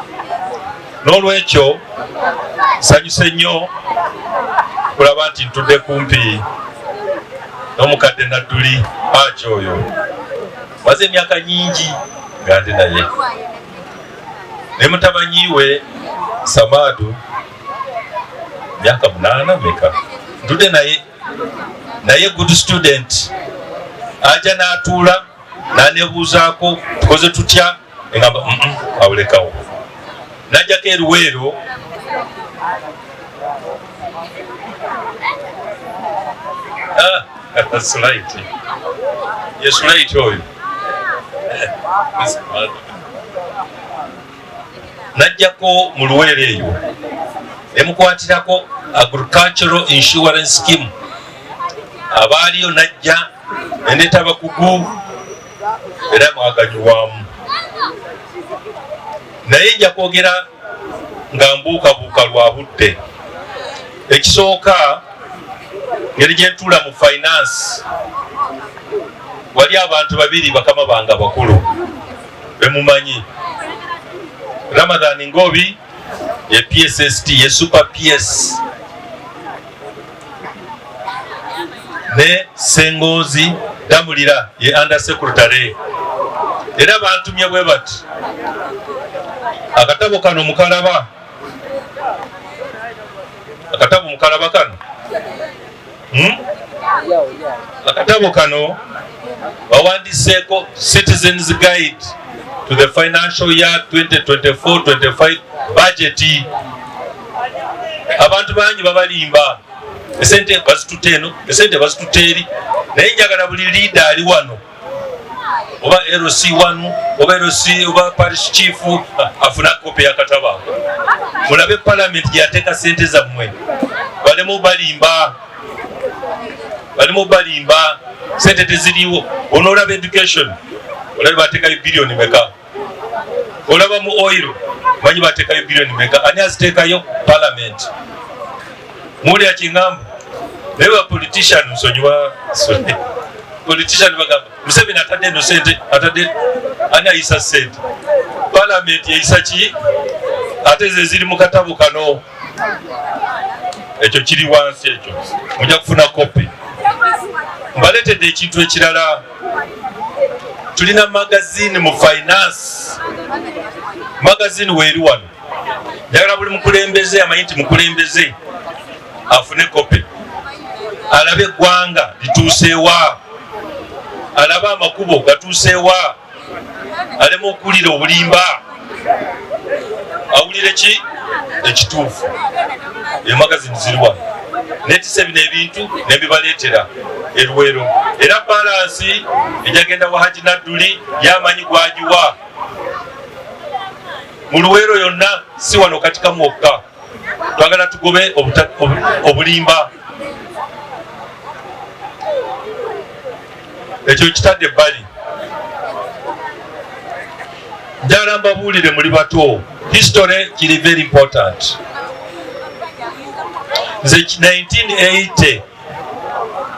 Speaker 9: N'olwekyo sanyuse nnyo kulaba nti ntudde kumpi n'omukadde Nadduli Haji oyo maze emyaka nyingi nga ndi naye ne mutabanyiwe Samadu myaka 8 meka ntudde naye good student aja n'atuula n'anebuuzaako tukoze tutya engamba awulekawo najjako eruweero Sulaiti ye Sulaiti oyo najjako mu luweero eyo emukwatirako agricultural insurance scheme abaaliyo najja endeta abakugu era mwaganyulwamu naye nja kwogera nga mbuukabuuka lwa budde. Ekisooka ngeri gye ntuula mu finance wali abantu babiri bakama bange abakulu bemumanyi Ramadhan Ngobi ye PSST ye Super PS ne Sengozi Damulira ye Under Secretary era bantumye bwe bati akatabo kano mukalaba akatabo mukalaba kano akatabo kano bawandiseeko Citizens Guide to the financial year 2024-25 budget. Abantu bangi babalimba esente bazituteno esente bazituteri naye njagala buli leader ali wano oba LC1 oba LC oba parish chief afuna kopi ya kataba mulabe parliament yateeka sente zammwe balimo balimba sente teziriwo onolaba education olaba bateeka bilioni meka olaba mu oil manyi bateeka bilioni meka ani aziteekayo parliament muli akingamba naye politician nsonyiwa politician bagamba Museveni atadde no sente atadde ani ayisa sente parliament yayisa ki ate ze ziri mu katabo kano ekyo kiri wansi ekyo mujja kufuna kopi mbaletedde ekintu ekirala tulina magazine mu finance magazine weeri wano njagala buli mukulembeze amanyi nti mukulembeze afune kopi alabe eggwanga lituuseewa alabe amakubo gatuuseewa aleme okuwulira obulimba awulire ki ekituufu emagazine ziri wano netise bino ebintu nebibaleetera eruweero era balansi ejagenda wa Haji Nadduli yamanyi gwagiwa mu luweero yonna si wano katika mwokka twagala tugobe obulimba ekyo kitadde ebbali njagala mbabuulire muli bato history kiri very important. Nze 1980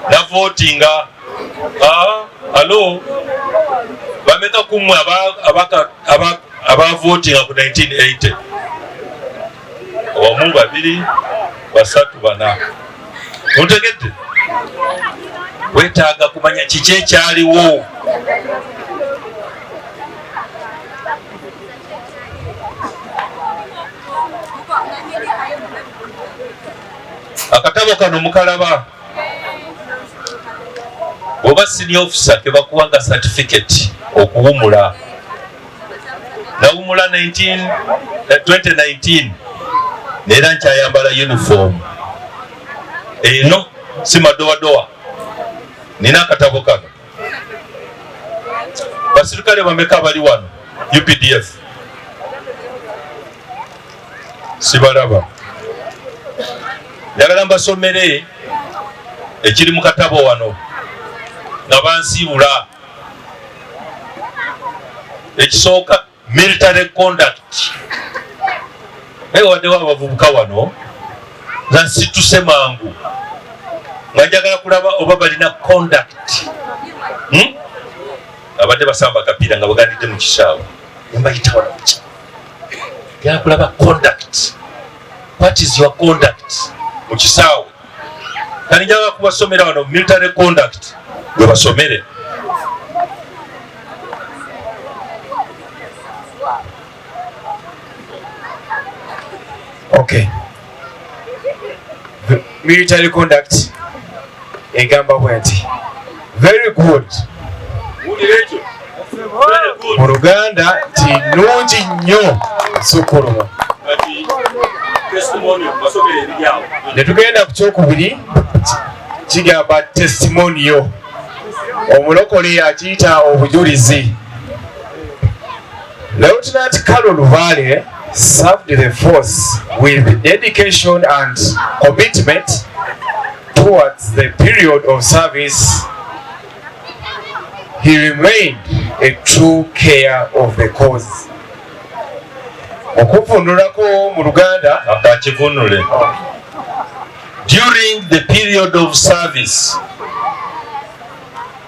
Speaker 9: na votinga hello bameka kumwe abavotinga ku 1980 omu 2 3 4 otegedde wetaaga kumanya kiki ekyaliwo akatabo kano mukalaba oba senior officer ke bakuwanga certificate okuwumula nawumula 2019 neera nkyayambala uniform eno si madowadowa nina akatabo kano basirikale bameka bali wano UPDF sibalaba njagala mbasomere ekiri mu katabo wano nga bansiibula ekisooka military conduct waddewo abavubuka wano nga nsituse mangu nga njagala kulaba oba balina conduct abadde basamba akapiira nga bagandidde mu kisaawe nembayita wano muki njagala kulaba conduct. What is your conduct mu kisaawe kani njagala kubasomera wano military conduct gwe basomere.
Speaker 5: Okay. Military conduct egamba bwenti very good mu Luganda ti nungi nnyo sukuluma. Netugenda ku kyokubiri kigamba testimonial omulokole akiyita obujulizi. Lieutenant Carol Vale served the force with dedication and commitment towards the period of service. He remained a true care of the cause. Okuvunulako mu Luganda
Speaker 9: akakivunule. During the period of service,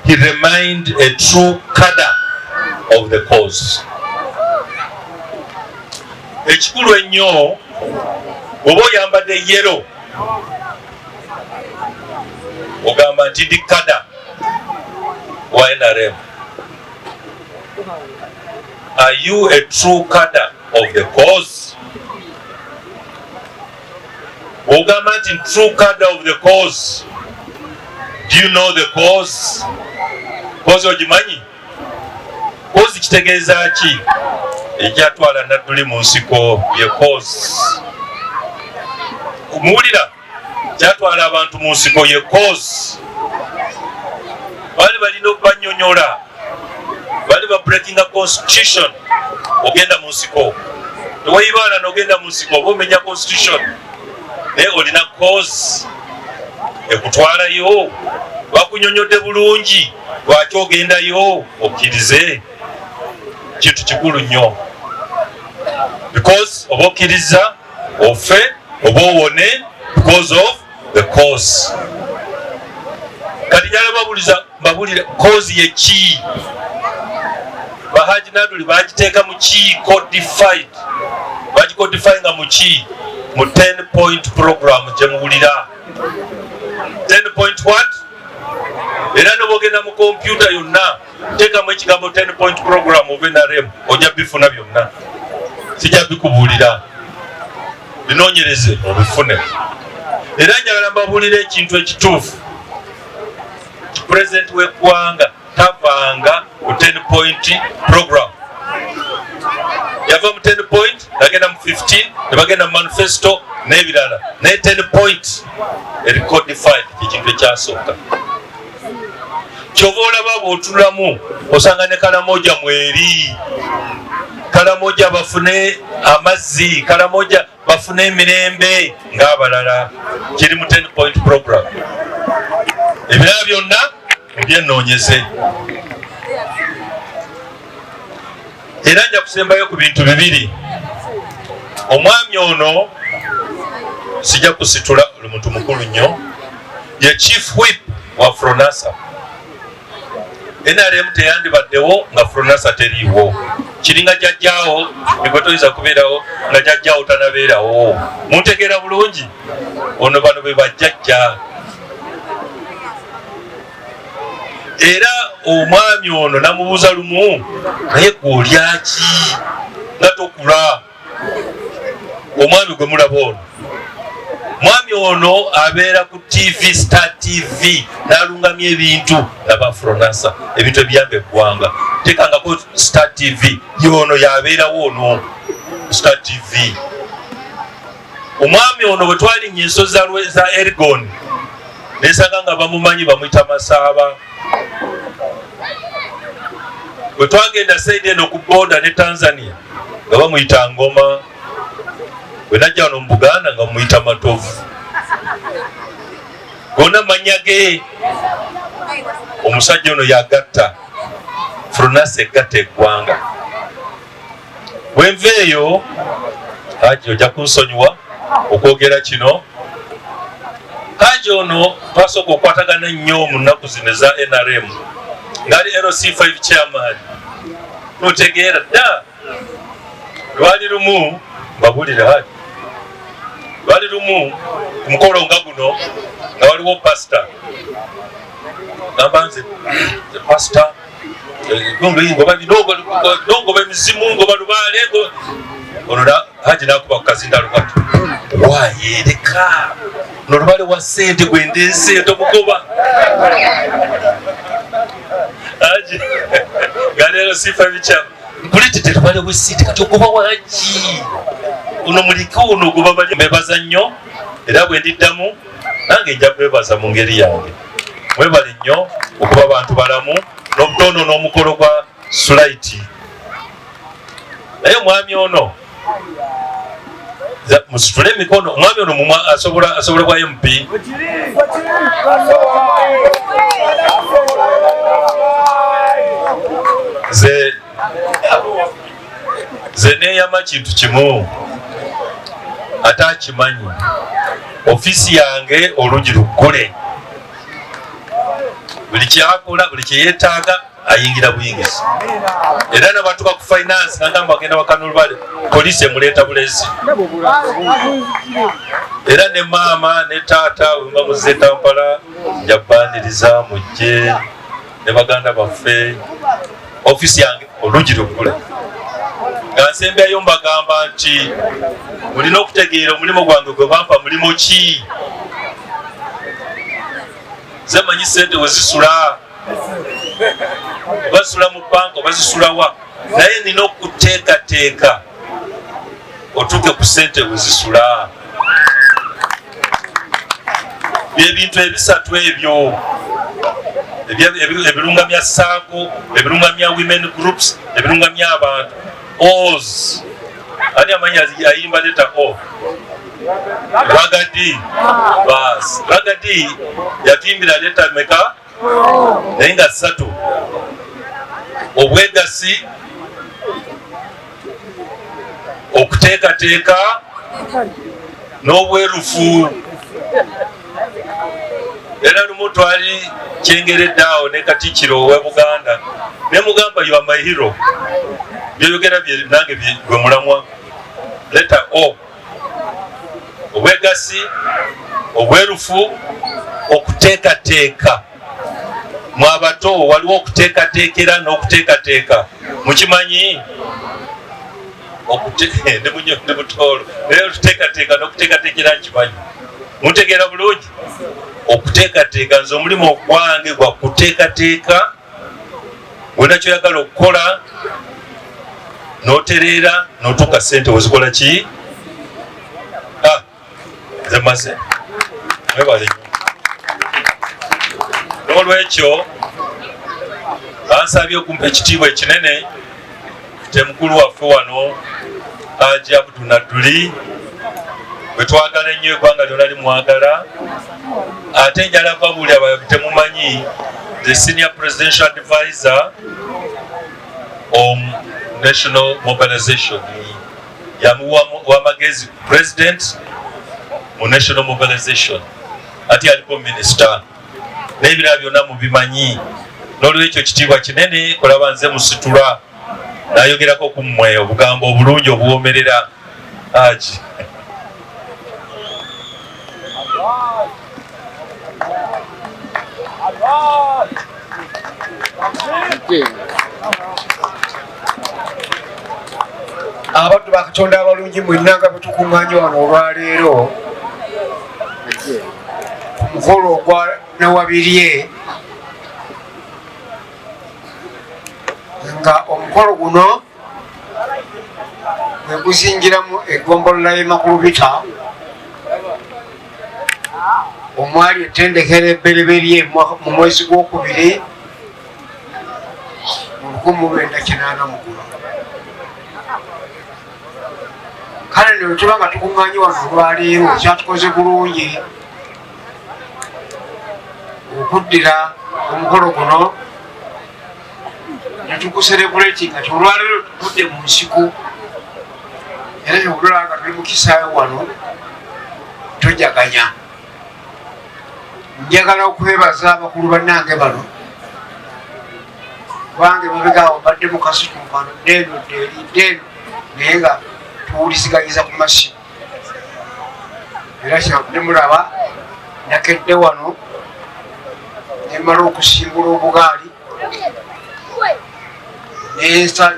Speaker 9: he remained a true cadre of the cause. Ekikulu ennyo oba oyambadde yero ogamba nti ndi kada wa NRM. Are you a true cadre of the cause? Ogamba nti true cadre of the cause. Do you know the cause? Cause ogimanyi? Cause kitegeeza ki? Ejatwala nadduli mu nsiko ye cause. Kumuwulira kyatwala abantu mu nsiko ye cause. Bali balina okubanyonyola, bali ba breaking a constitution ogenda mu nsiko. Tewayibaala n'ogenda mu nsiko oba omenya constitution naye olina cause ekutwalayo. Bakunyonyodde bulungi lwaki ogendayo okkirize. Kintu kikulu nnyo because oba okkiriza ofe oba owone because of the cause. Kati njala babulira cause ye ki? Bahaji Naduli bagiteeka mu ki codified? Bagicodify nga mu ki? Mu 10-point program gye muwulira. 10 point what? Era n'obogenda mu computer yonna teekamu ekigambo 10-point program of NRM ojja bifuna byonna. Sijja bikubuulira. Binoonyereze obifune. Era njagala mbabuulira ekintu ekituufu. President w'eggwanga tavanga ku 10-point program. Yava mu 10 point nagenda mu 15 ne bagenda mu manifesto n'ebirala. Naye 10 point codified ekintu ekyasooka. Kyova olaba bw'otunulamu osanga ne Kalamoja mweri. Kalamoja bafune amazzi, Kalamoja bafune emirembe ng'abalala. Kiri mu 10-point program. Ebirala byonna ebyenoonyeze. Era nja kusembayo ku bintu bibiri. Omwami ono sijja kusitula muntu mukulu nnyo ye chief whip wa Fronasa. NRM teyandibaddewo nga Fronasa teriiwo. Kiringa jjajjaawo nigwe toyinza kubeerawo nga jjajjaawo tanabeerawo. Muntegeera bulungi? Ono bano be bajjajja. Era omwami ono namubuuza lumu, naye gw'olyaki nga tokula? Omwami gwe mulaba ono, mwami ono abeera ku TV, Star TV, n'alungamya ebintu naba Fronasa, ebintu ebiyamba eggwanga. Tekangako Star TV, y'ono yabeerawo ono Star TV. Omwami ono bwe twalinnya ensozi za Elgon, nesanga nga bamumanyi bamuyita Masaaba. Bwe twagenda saidi eno ku boda ne Tanzania nga bamuyita Ngoma. Bwe najja wano mu Buganda nga bamuyita Matovu. Gonna mannya ge. Omusajja ono yagatta Fronasa egatta eggwanga. Bwe nveeyo Haji ojja kunsonyiwa okwogera kino. Haji ono twasooka okukwatagana nnyo mu nnaku zino eza NRM ngaali LC5 chairman. Notegeera dda lwali lumu mbabulire Haji, lwali lumu ku mukolo nga guno nga waliwo pasita gamba nze pasita ngoba emizimu ngoba lubaale. Ono Haji nakuba ku kazindaalo kati, wayereka nolubale wa ssente gwendeese tomugoba. Haji galero sifa bicha kuletete lubale w'essente kati ogoba Haji uno mulika uno ogoba bali mebaza nnyo. Era bwe ndiddamu nange nja kwebaza mu ngeri yange. Mwebale nnyo okuba abantu balamu n'obutono n'omukolo gwa Sulaiti. Naye omwami ono musitule emikono. Omwami ono mumwa asobola kwa MP. Ze neeyama kintu kimu ate akimanyi. Ofiisi yange olungi luggule. Buli kyakola, buli kyeyeetaaga ayingira buyingizi. Era nabatuka ku finance nagamba agenda wakanulubale poliisi emuleeta bulezi. Era ne maama ne taata wemba muzze Kampala njabbaniriza mujje ne baganda baffe. Ofiisi yange olungi luggule. Nga nsembyayo mbagamba nti mulina okutegeera omulimu gwange gwe bampa mulimo ki. Ze manyi ssente we zisula. Basula mu banka bazisula wa? Naye nina okuteekateeka otuuke ku ssente we zisula. Byebintu ebisatu ebyo ebirungamya Sako, ebirungamya women groups, ebirungamya abantu. Oz ani amanyi ayimba leta O Ragadi. Bas Ragadi yatimbira leta meka naye nga 3. Obwegasi, okuteekateeka n'obwerufu. Era lumu twali kyengeredde awo ne Katikkiro ow'e Buganda ne mugamba you are my hero. Byeyogera bye nange gwe mulamwa. Leta O, obwegasi, obwerufu, okuteekateeka. Mu abato waliwo okuteekateekera n'okuteekateeka. Mukimanyi? Ne butoolo naye okuteekateeka n'okuteekateekera nkimanyi. Muntegeera bulungi? Okuteekateeka nze omulimu gwange gwa kuteekateeka. Wena kyoyagala okukola n'otereera n'otuuka ssente wezikola ki? Nze maze mwebale nnyo. N'olwekyo bansabye okumpa ekitiibwa ekinene te mukulu waffe wano Haji Abdul Naduli bwe twagala ennyo eggwanga lyonna limwagala. Ate njala babuli abayabi temumanyi the senior presidential advisor on national mobilization yamuwa wamagezi president mu national mobilization ati aliko minister n'ebirala byonna mubimanyi. n'olwekyo kitiibwa kinene kulaba nze musitula nayogerako ku mmwe obugambo obulungi obuwomerera Haji.
Speaker 5: Abantu ba Katonda abalungi mwenna nga bwe tukuŋŋaanye wano olwaleero omukolo ogwa Nawabirye, nga omukolo guno gwe guzingiramu eggombolola y'e Makulubita omwali ettendekero ebbereberye mu mwezi gw'okubiri mu 1980. Kale nno tuba nga tukuŋŋaanye wano olwaleero kyatukoze bulungi okuddira omukolo guno ne tuguserebulatinga ti olwaleero tugudde mu nsiko era nebulala nga tuli mu kisaawe wano tojaganya. Njagala okwebaza abakulu bannange bano kubanga emabegaawo mbadde mu kasitunkano ddeeno ddeeno naye nga tuwuliziganyiza ku masimu era kyavudde mulaba nakedde wano nemala okusimbula obugaali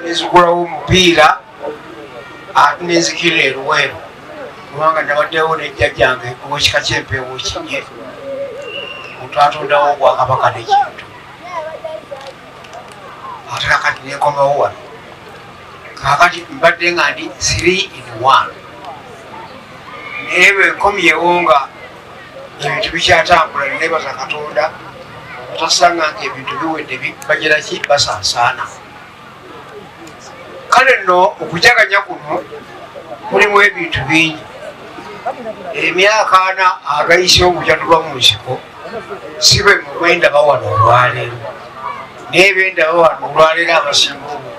Speaker 5: nezigulawo omupiira ate nenzikirira eruweero kubanga nabaddewo nejjajjange owekika kyempeewo kinye otwatondawo obwakabaka nekintu ate kakati nekomawo wano kakati mbadde nga ndi 3 in 1 naye bwe nkomyewo nga ebintu bikyatambula nebaza Katonda otasanga nga ebintu biwedde bagiraki basaasaana. Kale nno okujaganya kuno mulimu ebintu bingi. Emyaka 4 agayise okujatulwa mu nsiko si bwe mugwenda bawano olwaleero naye benda bawano olwaleero abasinga obu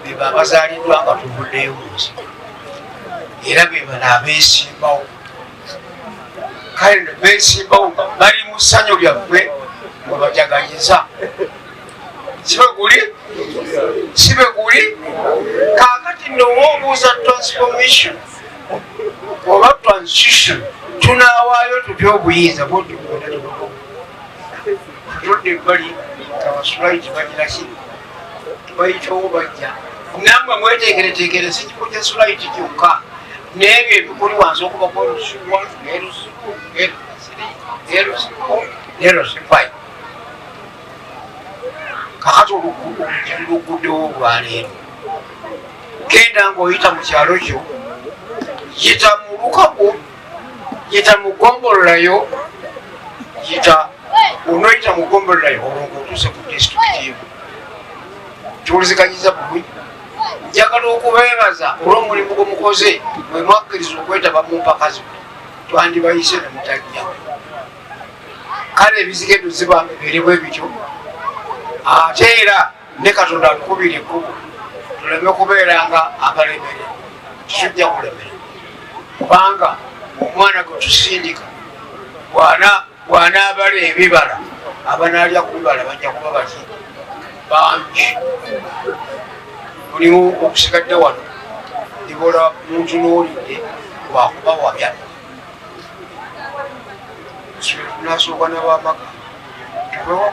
Speaker 5: beba abazaaliddwa nga tuvuddeyo mu nsiko era bebala abeesimbawo. Kale nno beesimbawo nga bali mu ssanyu lyaffe nga bajaganyiza sibe guli kakati nno woobuuza transformation oba transition tunawaayo tutya obuyinza tutudde ebbali abasulaiti bagiraki bayitawo bajja nammwe mweteekereteekere si kifo kya sulaiti kyokka n'ebyo ebikuli wansi okubako erusiwa erusiku erusiku nerosifayi kakati oluguddewo olwaleero genda ng'oyita mu kyalo kyo yita mu Lukago yita mu Gombololayo onoyita mu Gombololayo olwo ng'otuuse ku disitulikiti emu kiwuliziganyiza bulungi. Njagala okubeebaza olw'omulimu gwe mukoze bwe mwakkiriza okwetaba mu mpaka zino twandibayise ne mutajja. Kale ebizigedu ziba bibeerebwe bityo ate era ne Katonda atukubira ekkubo tuleme kubeera nga abalemere tujja kulemera kubanga omwana gwe tusindika bw'anaabala ebibala abanaalya ku bibala bajja kuba bati bangi. Mulimu okusigadde wano ibola muntu n'olidde wakuba wabya tunasooka n'abamaka tuwewa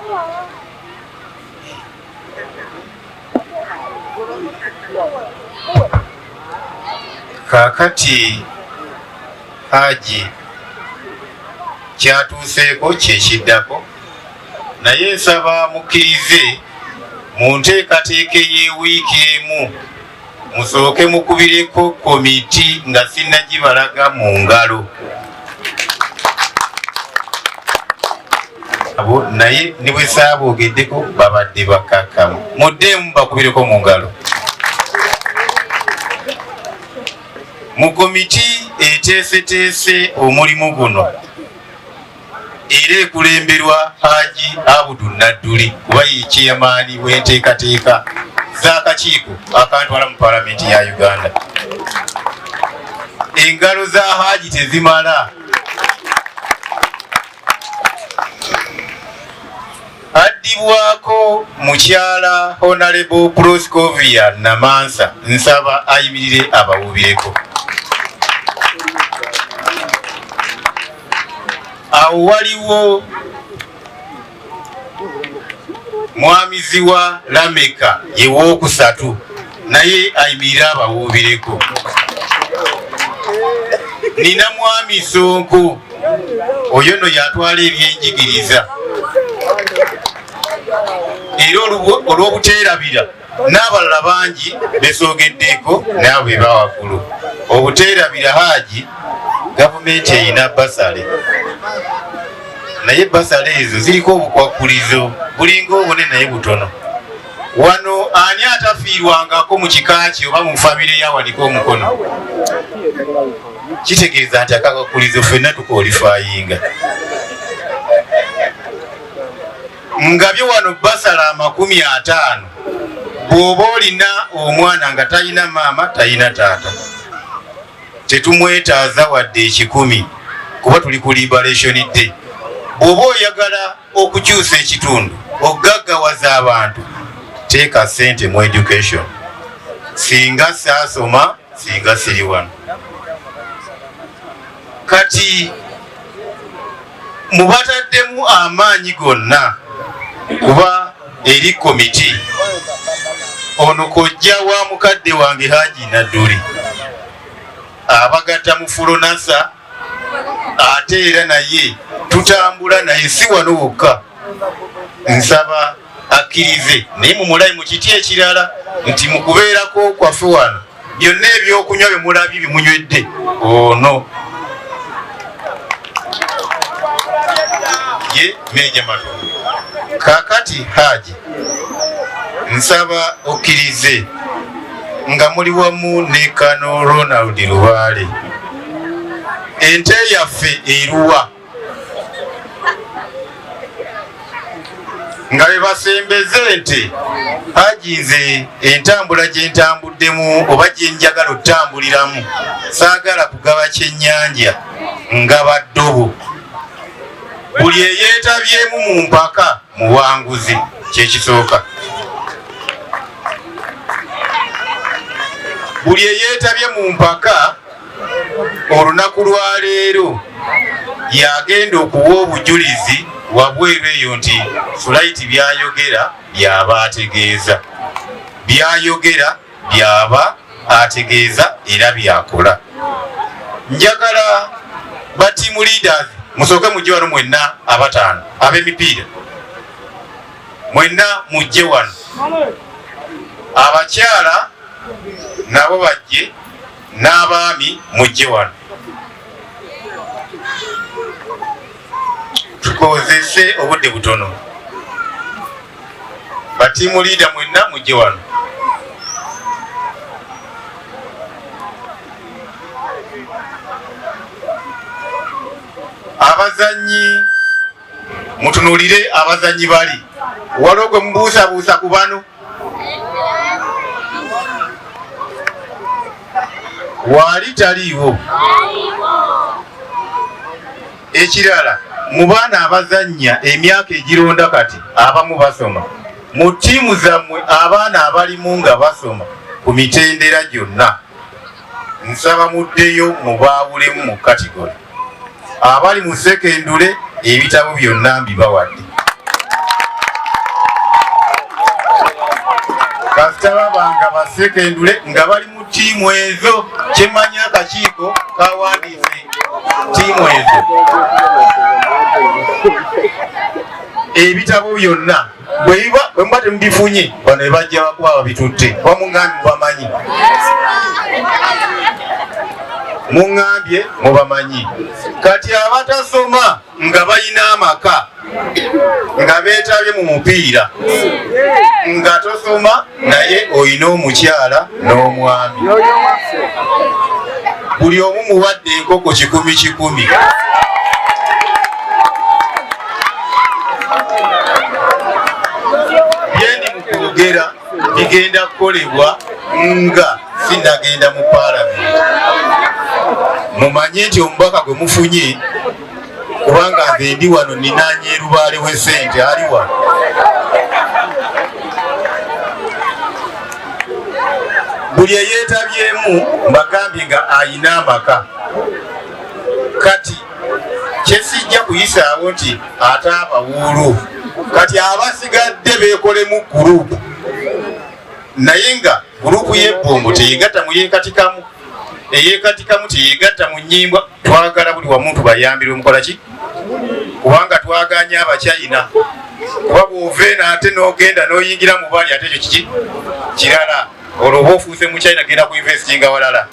Speaker 8: kakati Haji kyatuuseeko kyekiddako naye nsaba mukkirize mu nteekateeka y'ewiiki emu musooke mukubireko komiti nga sinnagibalaga mu ngalo abo naye ne bwe saaboogeddeko babadde bakakamu muddeemu bakubireko mu ngalo. Mu komiti eteeseteese omulimu guno era ekulemberwa Haji Abudu Nadduli kuba ye chairman w'enteekateeka z'akakiiko akantwala mu Paalamenti ya Uganda. Engalo za Haji tezimala. Addi Yayimiribwako mukyala Honorable Proscovia Namansa, nsaba ayimirire abawubireko. Awo waliwo mwamizi wa Lameka yewookusatu, naye ayimirire abawubireko. Nina mwami Sonko, oyo no yatwala ebyenjigiriza. Era olw'obuteerabira n'abalala bangi besoogeddeko nabo be bawaggulu. Obuteerabira Haji, gavumenti erina basale, naye basale ezo ziriko obukwakkulizo bulinga obune naye butono. Wano ani atafiirwangako mu kika kye oba mu famire yawanika omukono? Kitegeeza nti akakakkulizo ffenna tukoolifayinga. Ngabye wano basala 50. Bw'oba olina omwana nga talina maama talina taata, tetumwetaaza wadde 10 kuba tuli ku Liberation Day. Bw'oba oyagala okukyusa ekitundu, okugaggawaza abantu, teeka ssente mu education. Singa saasoma, singa siri wano. Kati mubataddemu amaanyi gonna kuba eri komiti. Ono kojja wa mukadde wange Haji Nadduli abagatta mu Fulonasa, ate era naye tutambula naye si wano wokka. Nsaba akkirize naye mumulayi mu kiti ekirala nti mu kubeerako kwaffe wano byonna ebyokunywa bye mulabye bimunywedde ono ye Meja Matongo. Kakati Haji, nsaba okkirize nga muli wamu ne Kano Ronald Lubaale. Ente yaffe eruwa nga be basembeze ente. Haji, nze entambula gye ntambuddemu oba gye njagala otambuliramu, saagala kugaba kyennyanja ngaba ddobo. Buli eyeetabyemu mu mpaka muwanguzi, kyekisooka. Buli eyeetabye mu mpaka olunaku lwa leero yagenda okuwa obujulizi wabweru eyo nti Flight byayogera byaba ategeeza, byayogera byaba ategeeza era byakola. Njagala ba team leaders musooke mujje wano mwenna abataano ab'emipiira, mwenna mujje wano. Abakyala nabo bajje, n'abaami mujje wano. Tukozese obudde butono. Ba team leader mwenna mujje wano. Abazanyi mutunulire abazanyi bali waliwo gwe mubuusabuusa ku bano. Wali taliiwo. Ekirala, mu baana abazannya emyaka egironda kati abamu basoma. Mu ttiimu zammwe abaana abalimu nga basoma ku mitendera gyonna, nsaba muddeyo mubaawulemu mu kategori. Abali mu sekendule ebitabo byonna mbibawadde. Kasita babanga ba sekendule nga bali mu ttiimu ezo, kyemmanyi akakiiko kawandiise ttiimu ezo. Ebitabo byonna bwe muba temubifunye, bano be bajja bakuba babitutte oba muŋŋambye mubamanyi. Muŋŋambye mubamanyi. Kati abatasoma nga balina amaka nga beetabye mu mupiira, nga tosoma naye olina omukyala n'omwami, buli omu muwadde enkoko 10,000. Byendi mu kwogera bigenda kukolebwa nga sinnagenda mu Paalamenti. Mumanye nti omubaka gwe mufunye, kubanga nze ndi wano ninaanye Lubaale w'essente ali wano, buli eyeetabyemu mbagambye nga ayina amaka. Kati kyesijja kuyisaawo nti ate abawuulu kati abasigadde beekolemu gurupu, naye nga gurupu y'ebbombo teyegatta mu yeekatikamu, eyeekatikamu teyegatta mu nnyimba. Twagala buli wamuntu bayambirwe mukola ki, kubanga twaganya Abachina. Kuba bw'ova eno ate n'ogenda n'oyingira mu baali ate ekyo kiki kirala, olwo oba ofuuse mu China genda ku investinga walala.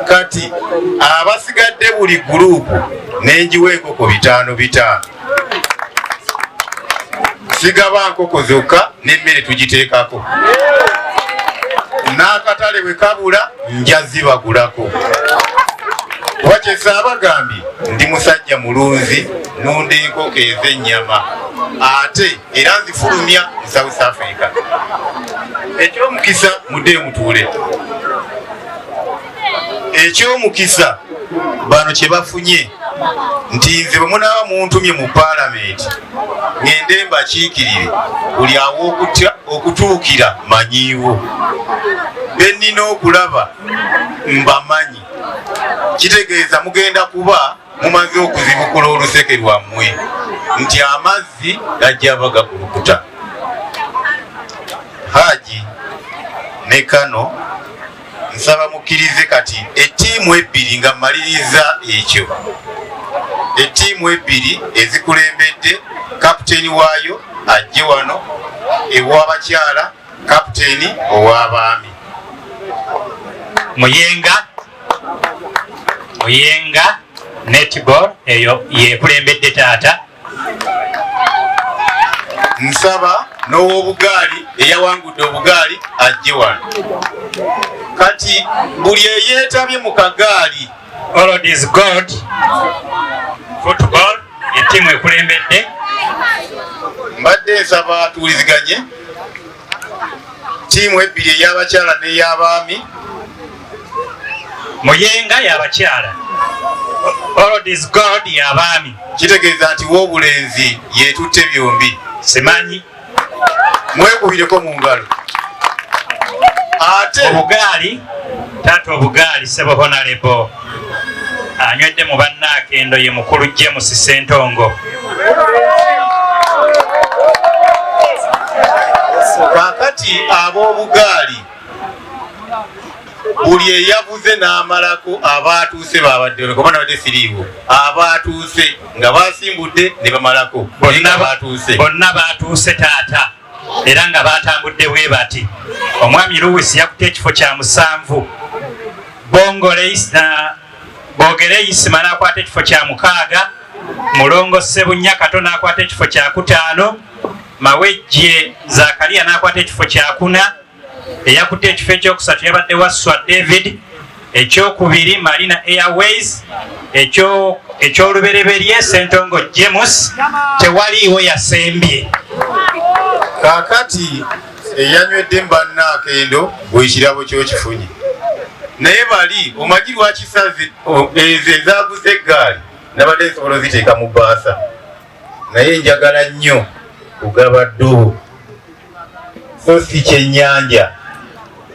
Speaker 8: Kati abasigadde buli gurupu n'enjiwa enkoko 5 sigaba nkoko zokka n'emmere tugiteekako, n'akatale bwe kabula nja zibagulako. Kuba kyesabagambye ndi musajja mulunzi, nunda enkoko ez'ennyama ate era nzifulumya mu South Africa. Ekyomukisa mudde mutuule, ekyomukisa bano kye bafunye nti nze bwe munaaba muntumye mu paalamenti ngende mbakiikirire, buli awo okutuukira manyiiwo, be nnina okulaba mbamanyi. Kitegeeza mugenda kuba mumaze okuzibukula oluseke lwammwe nti amazzi gajja bagakulukuta. Haji ne Kano nsaba mukkirize kati ettiimu 2 nga mmaliriza ekyo, ettiimu 2 ezikulembedde kapiteeni waayo ajje wano, ew'abakyala kapiteeni ow'abaami.
Speaker 10: Muyenga netball eyo yekulembedde taata.
Speaker 8: Nsaba n'ow'obugaali eyawangudde obugaali ajje wano. Kati buli eyeetabye mu kagaali
Speaker 10: All is God football ettiimu ekulembedde.
Speaker 8: Mbadde nsaba atuuliziganye ttiimu 2 ey'abakyala n'ey'abaami.
Speaker 10: Muyenga y'abakyala, All is God y'abaami.
Speaker 8: Kitegeeza nti w'obulenzi yeetutte byombi.
Speaker 10: Simanyi
Speaker 8: mwekubireko mu ngalo. Ate
Speaker 10: obugaali taata obugaali Ssebo Honorable anywedde mu bannaakendo ye mukulu James Ssentongo.
Speaker 8: Kaakati ab'obugaali buli eyavuze n'amalako abaatuuse babadde kuba nabadde siriiwo, abaatuuse nga basimbudde ne bamalako
Speaker 10: bonna baatuuse taata, era nga batambudde bwe bati. Omwami Louis yakutte ekifo kya 7, Boogere Isima n'akwata ekifo kya 6, Mulongo Ssebunya Kato n'akwata ekifo kya 5, Mawejje Zakaria n'akwata ekifo kya 4, eyakutte ekifo ekyokusatu yabadde Wasswa David, ekyokubiri Marina Airways, ekyolubereberye Ssentongo James, tewaliiwo yasembye.
Speaker 8: Kaakati eyanywedde mu bannaakendo bw'ekirabo ky'okifunye, naye bali omanyi lwakisazi ezo ezaaguze eggaali nabadde nsobola oziteeka mu bbaasa, naye njagala nnyo kugaba ddobo so si kyennyanja.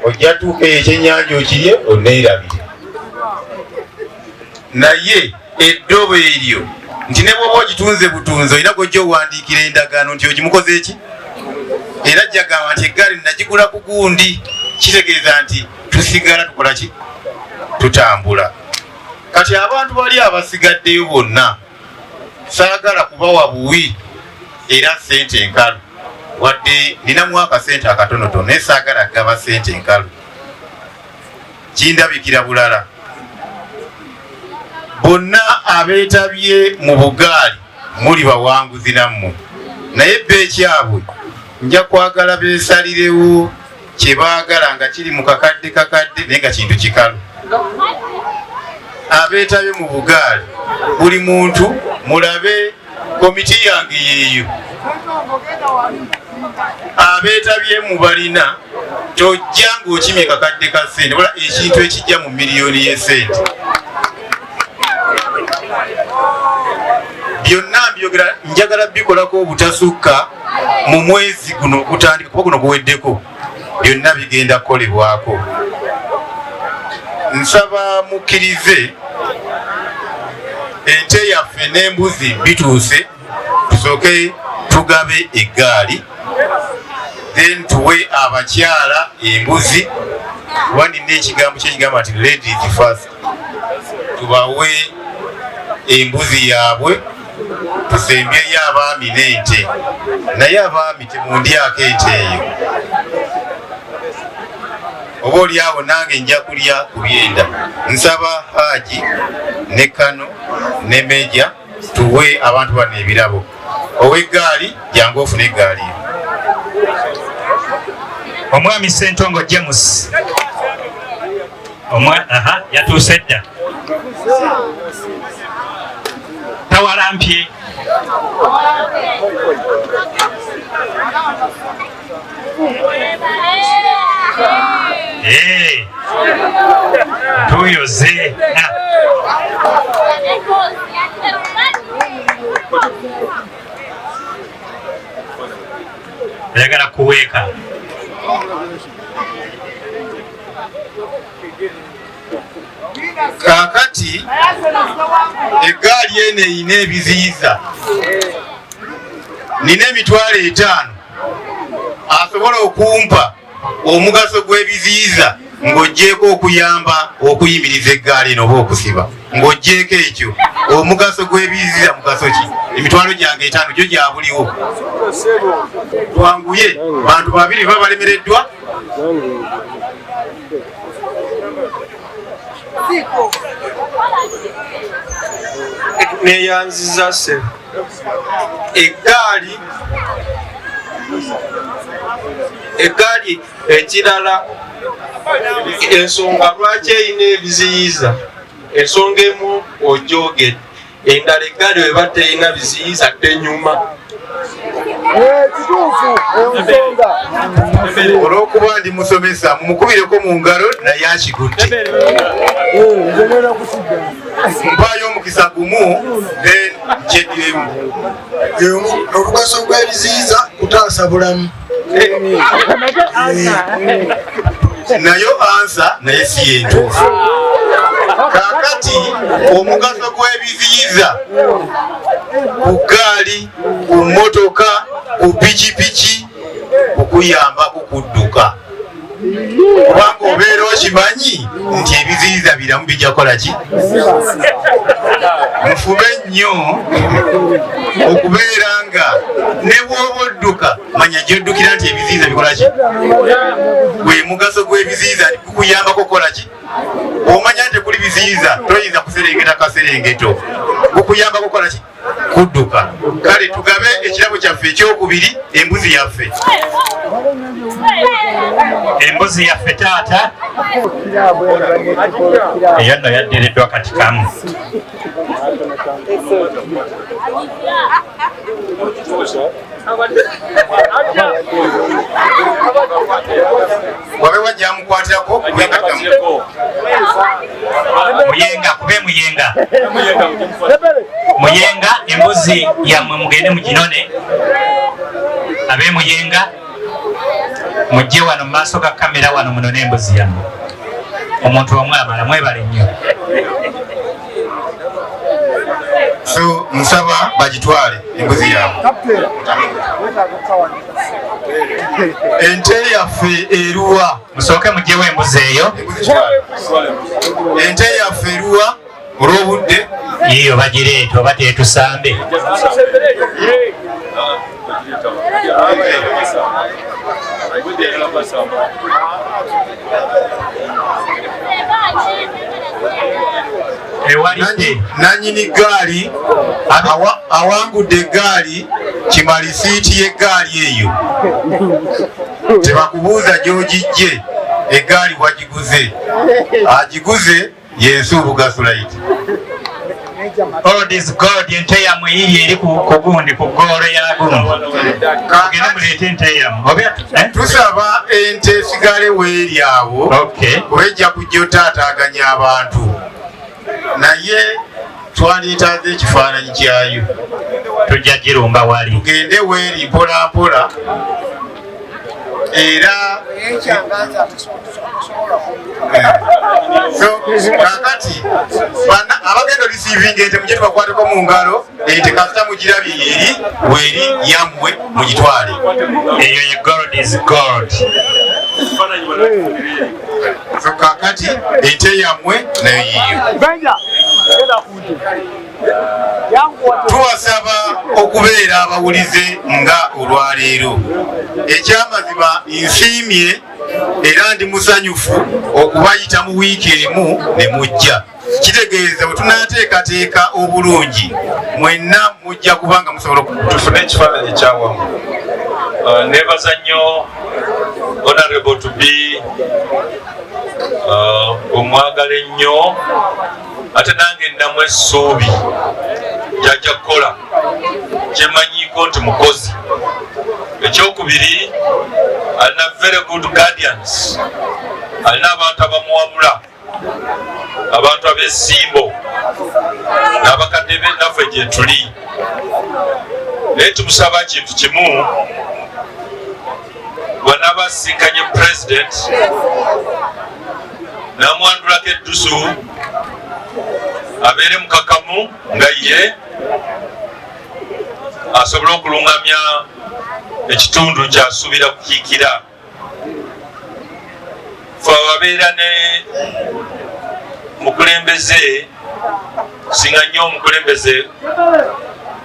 Speaker 8: Ojja tuuka ekyennyanja okirye oneerabire, naye eddobo eryo nti ne bw'oba ogitunze butunzi olina gojja owandiikira endagaano nti ogimukoze eki, era jjagamba nti eggaali nagigula ku gundi. Kitegeeza nti tusigala tukola ki, tutambula. Kati abantu bali abasigaddeyo bonna saagala kubawa buwi era ssente enkalu, wadde ninamu akasente akatonotono naye saagala gaba ssente enkalu. Kindabikira bulala bonna abeetabye mu bugaali muli bawanguzi nammwe, naye beekyabwe nja kwagala beesalirewo kye baagala nga kiri mu kakadde naye nga kintu kikalu. Abeetabye mu bugaali buli muntu mulabe komiti yange yeeyo. Abeetabye mu balina tojja ng'okimye kakadde ka ssente wala ekintu ekijja mu miliyoni y'essente. Byonna mbyogera njagala bikolako obutasukka mu mwezi guno okutandika kuba guno guweddeko, byonna bigenda kukolebwako. nsaba mukkirize ente yaffe n'embuzi bituuse tusooke tugabe eggaali then tuwe abakyala embuzi wanina ekigambo kyekigamba nti ladies first tubawe embuzi yaabwe tusembyeyo abaami n'ente naye abaami temundyako ente eyo oba oli awo nange nja kulya ku byenda. Nsaba Haji ne Kano ne Meja tuwe abantu bano ebirabo. Ow'eggaali jangu ofune eggaali.
Speaker 10: Omwami Ssentongo James yatuuse dda tawalampye tuyoze ayagala kuweeka
Speaker 8: kakati eggaali eno eyina ebiziyiza nina emitwalo 5 asobola okumpa omugaso gw'ebiziyiza ng'oggyeko okuyamba okuyimiriza eggaali eno oba okusiba ng'oggyeko ekyo omugaso gw'ebiziyiza mugaso ki? Emitwalo gyange 5 gyo gyabuliwo. Twanguye bantu babiri baba balemereddwa.
Speaker 11: Neyanziza se eggaali ekirala ensonga lwaki eyina ebiziyiza ensonga emu ojogedde endala eggaali weba teyina biziyiza tenyuma
Speaker 8: olw'okuba ndi musomesa mumukubireko mu ngalo naye akigutte mpaayo omukisa gumu nkyeddiremu.
Speaker 5: Obugaso bw'ebiziyiza kutaasa bulamu.
Speaker 8: Nayo ansa naye si yentuufu. Kakati omugaso gw'ebiziyiza ku ggaali, ku mmotoka, ku pikipiki okuyamba kukudduka. Kubanga obeera okimanyi nti ebiziyiza biramu bijja kukola ki? Mufube nnyo okubeera nga ne bw'oba odduka manya gy'oddukira nti ebiziyiza bikola ki? Gwe mugaso gw'ebiziyiza gukuyamba kukola ki? Omanya nti kuli biziyiza toyinza kuserengeta kaserengeto. Gukuyamba kukola ki? Kudduka. Kale tugabe ekirabo kyaffe ekyokubiri, embuzi yaffe.
Speaker 10: Embuzi yaffe taata eyo nno yaddireddwa kati kamu.
Speaker 8: Wabe wajja mukwatirako
Speaker 10: muyenga kube muyenga muyenga embuzi yammwe mugende muginone abe muyenga mujje wano mu maaso ga kamera wano munone embuzi yammwe omuntu omwe amala mwebale nnyo.
Speaker 8: So nsaba bagitwale embuzi yaabwe. Ente yaffe eruwa
Speaker 10: musooke mugyewo embuzi eyo.
Speaker 8: Ente yaffe eruwa olw'obudde
Speaker 10: yiyo bagireeta oba tetusambe.
Speaker 8: Nanyini gaali awangudde eggaali kimalisiiti y'eggaali eyo. Tebakubuuza gy'ogijje, eggaali wagiguze. Agiguze Yesu Gasulaiti.
Speaker 10: God is God. Ente yammwe yiri eri ku gundi ku ggoolo ya gundi. Mugende muleete ente yammwe.
Speaker 8: Tusaba ente esigale weeri awo olwejja kujja otaataaganya abantu. Naye twandetaaze ekifaananyi kyayo.
Speaker 10: Tujja girumba wali.
Speaker 8: Tugende weeri mpola mpola era kakati abagenda olisiivinga ente mujje tubakwateko mu ngalo ente kasita mugirabye eri weri yammwe mugitwale
Speaker 10: eyo ye gold is gold.
Speaker 8: so kakati ente yammwe nayo yiyo. Tuwasaba okubeera abawulize nga olwaleero. Ekyamazima nsiimye era ndi musanyufu okubayita mu wiiki emu ne mujja. Kitegeeza bwe tunaateekateeka obulungi mwenna mujja kubanga musobola tufune ekifaananyi ekyawamu.
Speaker 9: Neebaza nnyo honorable to be omwagala ennyo ate nange nnamu essuubi jajja kukola kyemanyiiko nti mukozi. Ekyokubiri alina very good guardians, alina abantu abamuwabula, abantu ab'essimbo n'abakadde be naffe gye tuli. Naye tumusaba kintu kimu, bw'anaaba asinkanye president n'amwandulako eddusu abeere mukakamu nga ye asobole okulungamya ekitundu ky'asuubira kukiikira. Fe ababeera ne mukulembeze, singa nnyo omukulembeze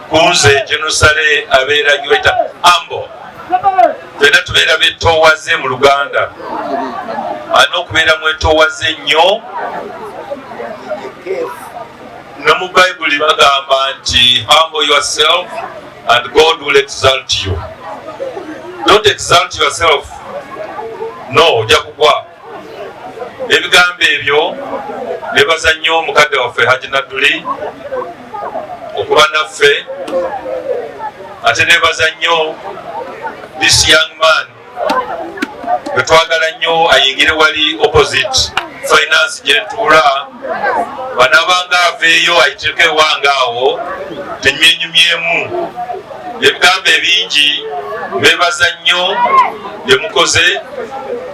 Speaker 9: kunze Jenosale abeera gyeta humble. Fena tubeera betoowaze mu Luganda, alina okubeera mwetoowaze nnyo. Ne mu Bayibuli bagamba nti humble yourself and God will exalt you. Don't exalt yourself. No, ojja kugwa. Ebigambo ebyo nebaza nnyo omukadde waffe Haji Nadduli okuba naffe, ate nebaza nnyo this young man bwe twagala nnyo ayingire wali opposite finance gye ntuula, banaabanga aveeyo ayiteko ewange awo tenywenyumyemu. Ebigambo ebingi bebaza nnyo bye mukoze.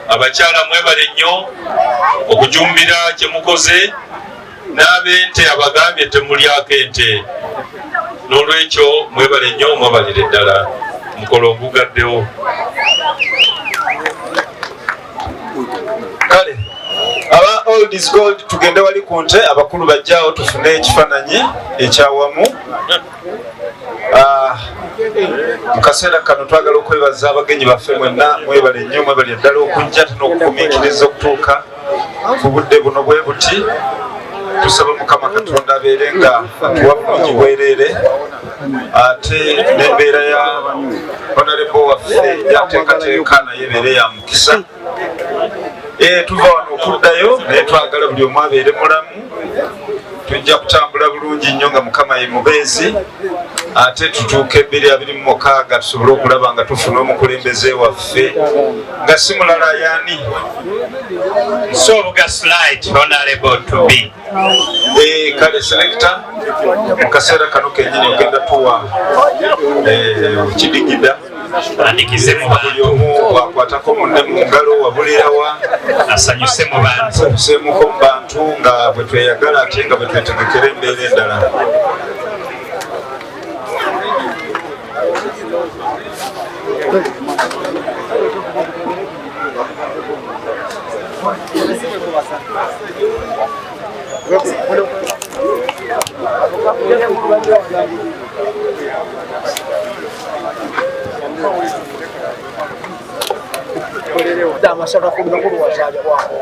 Speaker 9: Abakyala mwebale nnyo okujumbira kye mukoze, n'ab'ente abagambye temulyako ente. N'olwekyo mwebale nnyo, mwabalire ddala, mukolo ogugaddewo.
Speaker 11: Kale aba old is gold, tugende wali ku nte, abakulu bajjaawo tufune ekifaananyi ekyawamu. Mu kaseera kano twagala okwebaza abagenyi baffe mwenna, mwebale nnyo, mwebale ddala okujja n'okugumiikiriza okutuuka ku budde buno bwe buti. Tusaba Mukama Katonda abeere nga atuwa bulungi bwereere, ate n'embeera ya honorable waffe yateekateeka naye ebeere ya mukisa. Tuva wano okuddayo naye twagala buli omu abeere mulamu. Tujja kutambula bulungi nnyo nga Mukama ye mubeezi, ate tutuuke 2026 tusobole okulaba nga tufuna omukulembeze waffe nga si mulala yaani.
Speaker 10: So slide honorable to be.
Speaker 11: Kale selector, mu kaseera kano kennyini ogenda tuwa kidigida
Speaker 10: andikize mu
Speaker 11: buli omu wakwatako munne mu ngalo wabulirawa
Speaker 10: asanyuse mu bantu,
Speaker 11: tuseemuko mu bantu nga bwe tweyagala ate nga bwe twetegekera embeera endala.
Speaker 5: Amasaka kumukuru wazaja wako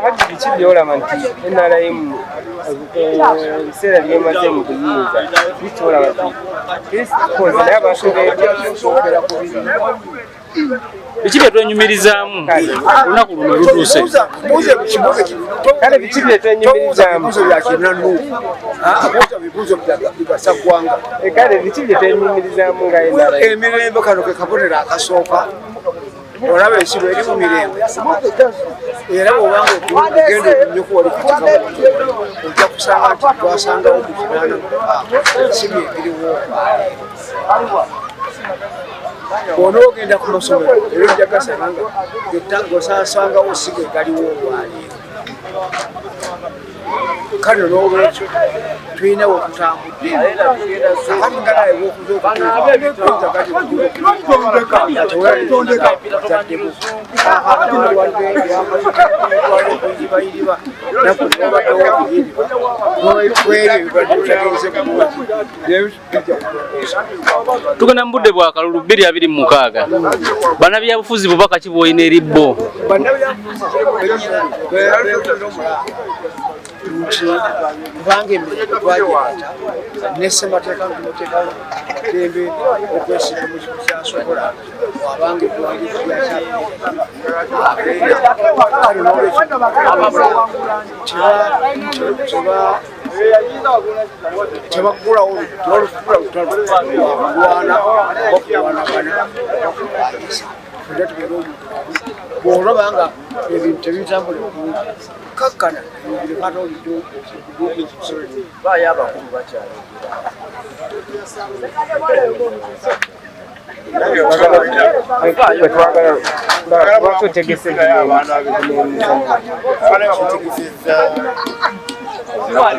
Speaker 12: hadi bikibyola nti NRM ebiseera byemaze mu buyinza bikyola nti kristo koze naye abantu beebyosokera ku bibi
Speaker 7: biki bye twenyumirizaamu olunaku luno lutuuse
Speaker 12: kale biki bye twenyumirizaamu kale biki bye twenyumirizaamu nga
Speaker 5: emirembe kano ke kabonero akasooka olaba ensibo eri mu mirembe era bwobanga ogenda okunyoku wali kutika ojja kusanga nti twasangawo mu kinaana ensibo egiriwo bwona ogenda ku masomero era ojja gasanga ngosasangawo sigo egaliwo olwaleero kale n'olwekyo tulina wekutambudde kati ngalaye
Speaker 7: tugenda mu budde bwa kalulu 2026 bannabyabufuzi bubaka ki bw'olina eri bo
Speaker 5: kubanga emirembe twagirata nesemateeka nkumateeka tembe okwesiga mu kimu kyasobola wabanga tebagulawo lutalo bwolabanga ebintu tebitambula kakkana bayabakulu bakyali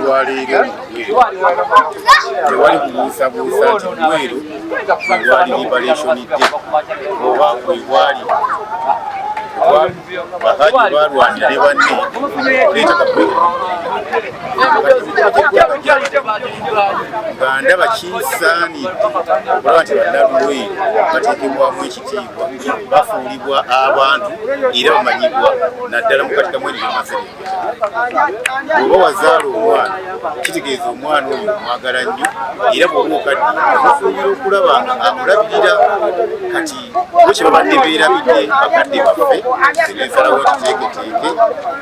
Speaker 8: lwaleero tewali kubuusabuusa nti Mweru wali liberation day oba wewali bakaji balwanira ne banne oleeta Uganda bakisaanidde okulaba nti bannaluweero bateekebwamu ekitiibwa bafuulibwa abantu era bamanyibwa naddala mu katika mwezi w'amaserengeta oba wazaala omwana kitegeeza omwana oyo omwagala nnyo era bw'oba okadde bafuubira okulaba akulabirira kati bo kye babadde beerabidde bakadde baffe zebensalawo kiteeketeeke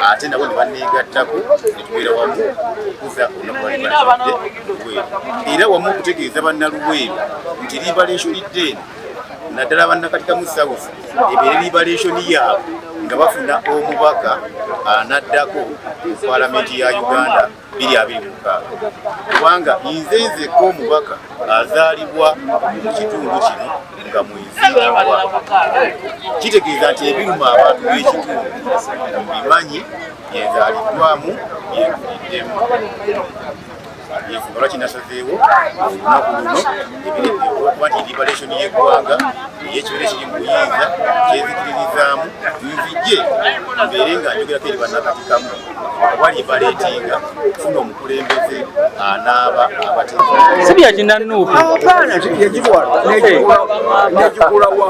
Speaker 8: ate nabo ne banneegattako ne tubeera wamu okukuza olunaku lwali balibadde Luweero era wamu okutegeeza bannaluweero nti liberation day naddala bannakatika mu South ebeera liberation yaabwe nga bafuna omubaka anaddako mu paalamenti ya Uganda 2026 kubanga nzenzeko omubaka azaalibwa mu kitundu kino nga mwezibwa kitegeeza nti ebiruma abantu b'ekitundu bimanyi byenzaliddwamu byenkuliddemu ensonga lwaki nasazeewo olunaku luno okuba nti liberation y'eggwanga ey'ekibeera ekiri mu buyinza kyenzikiririzaamu nzije mbeere nga njogerako eri bannakatikamu oba libaleetinga kufuna omukulembeze anaaba abateeka
Speaker 7: si byaginannuupu
Speaker 5: negikulawa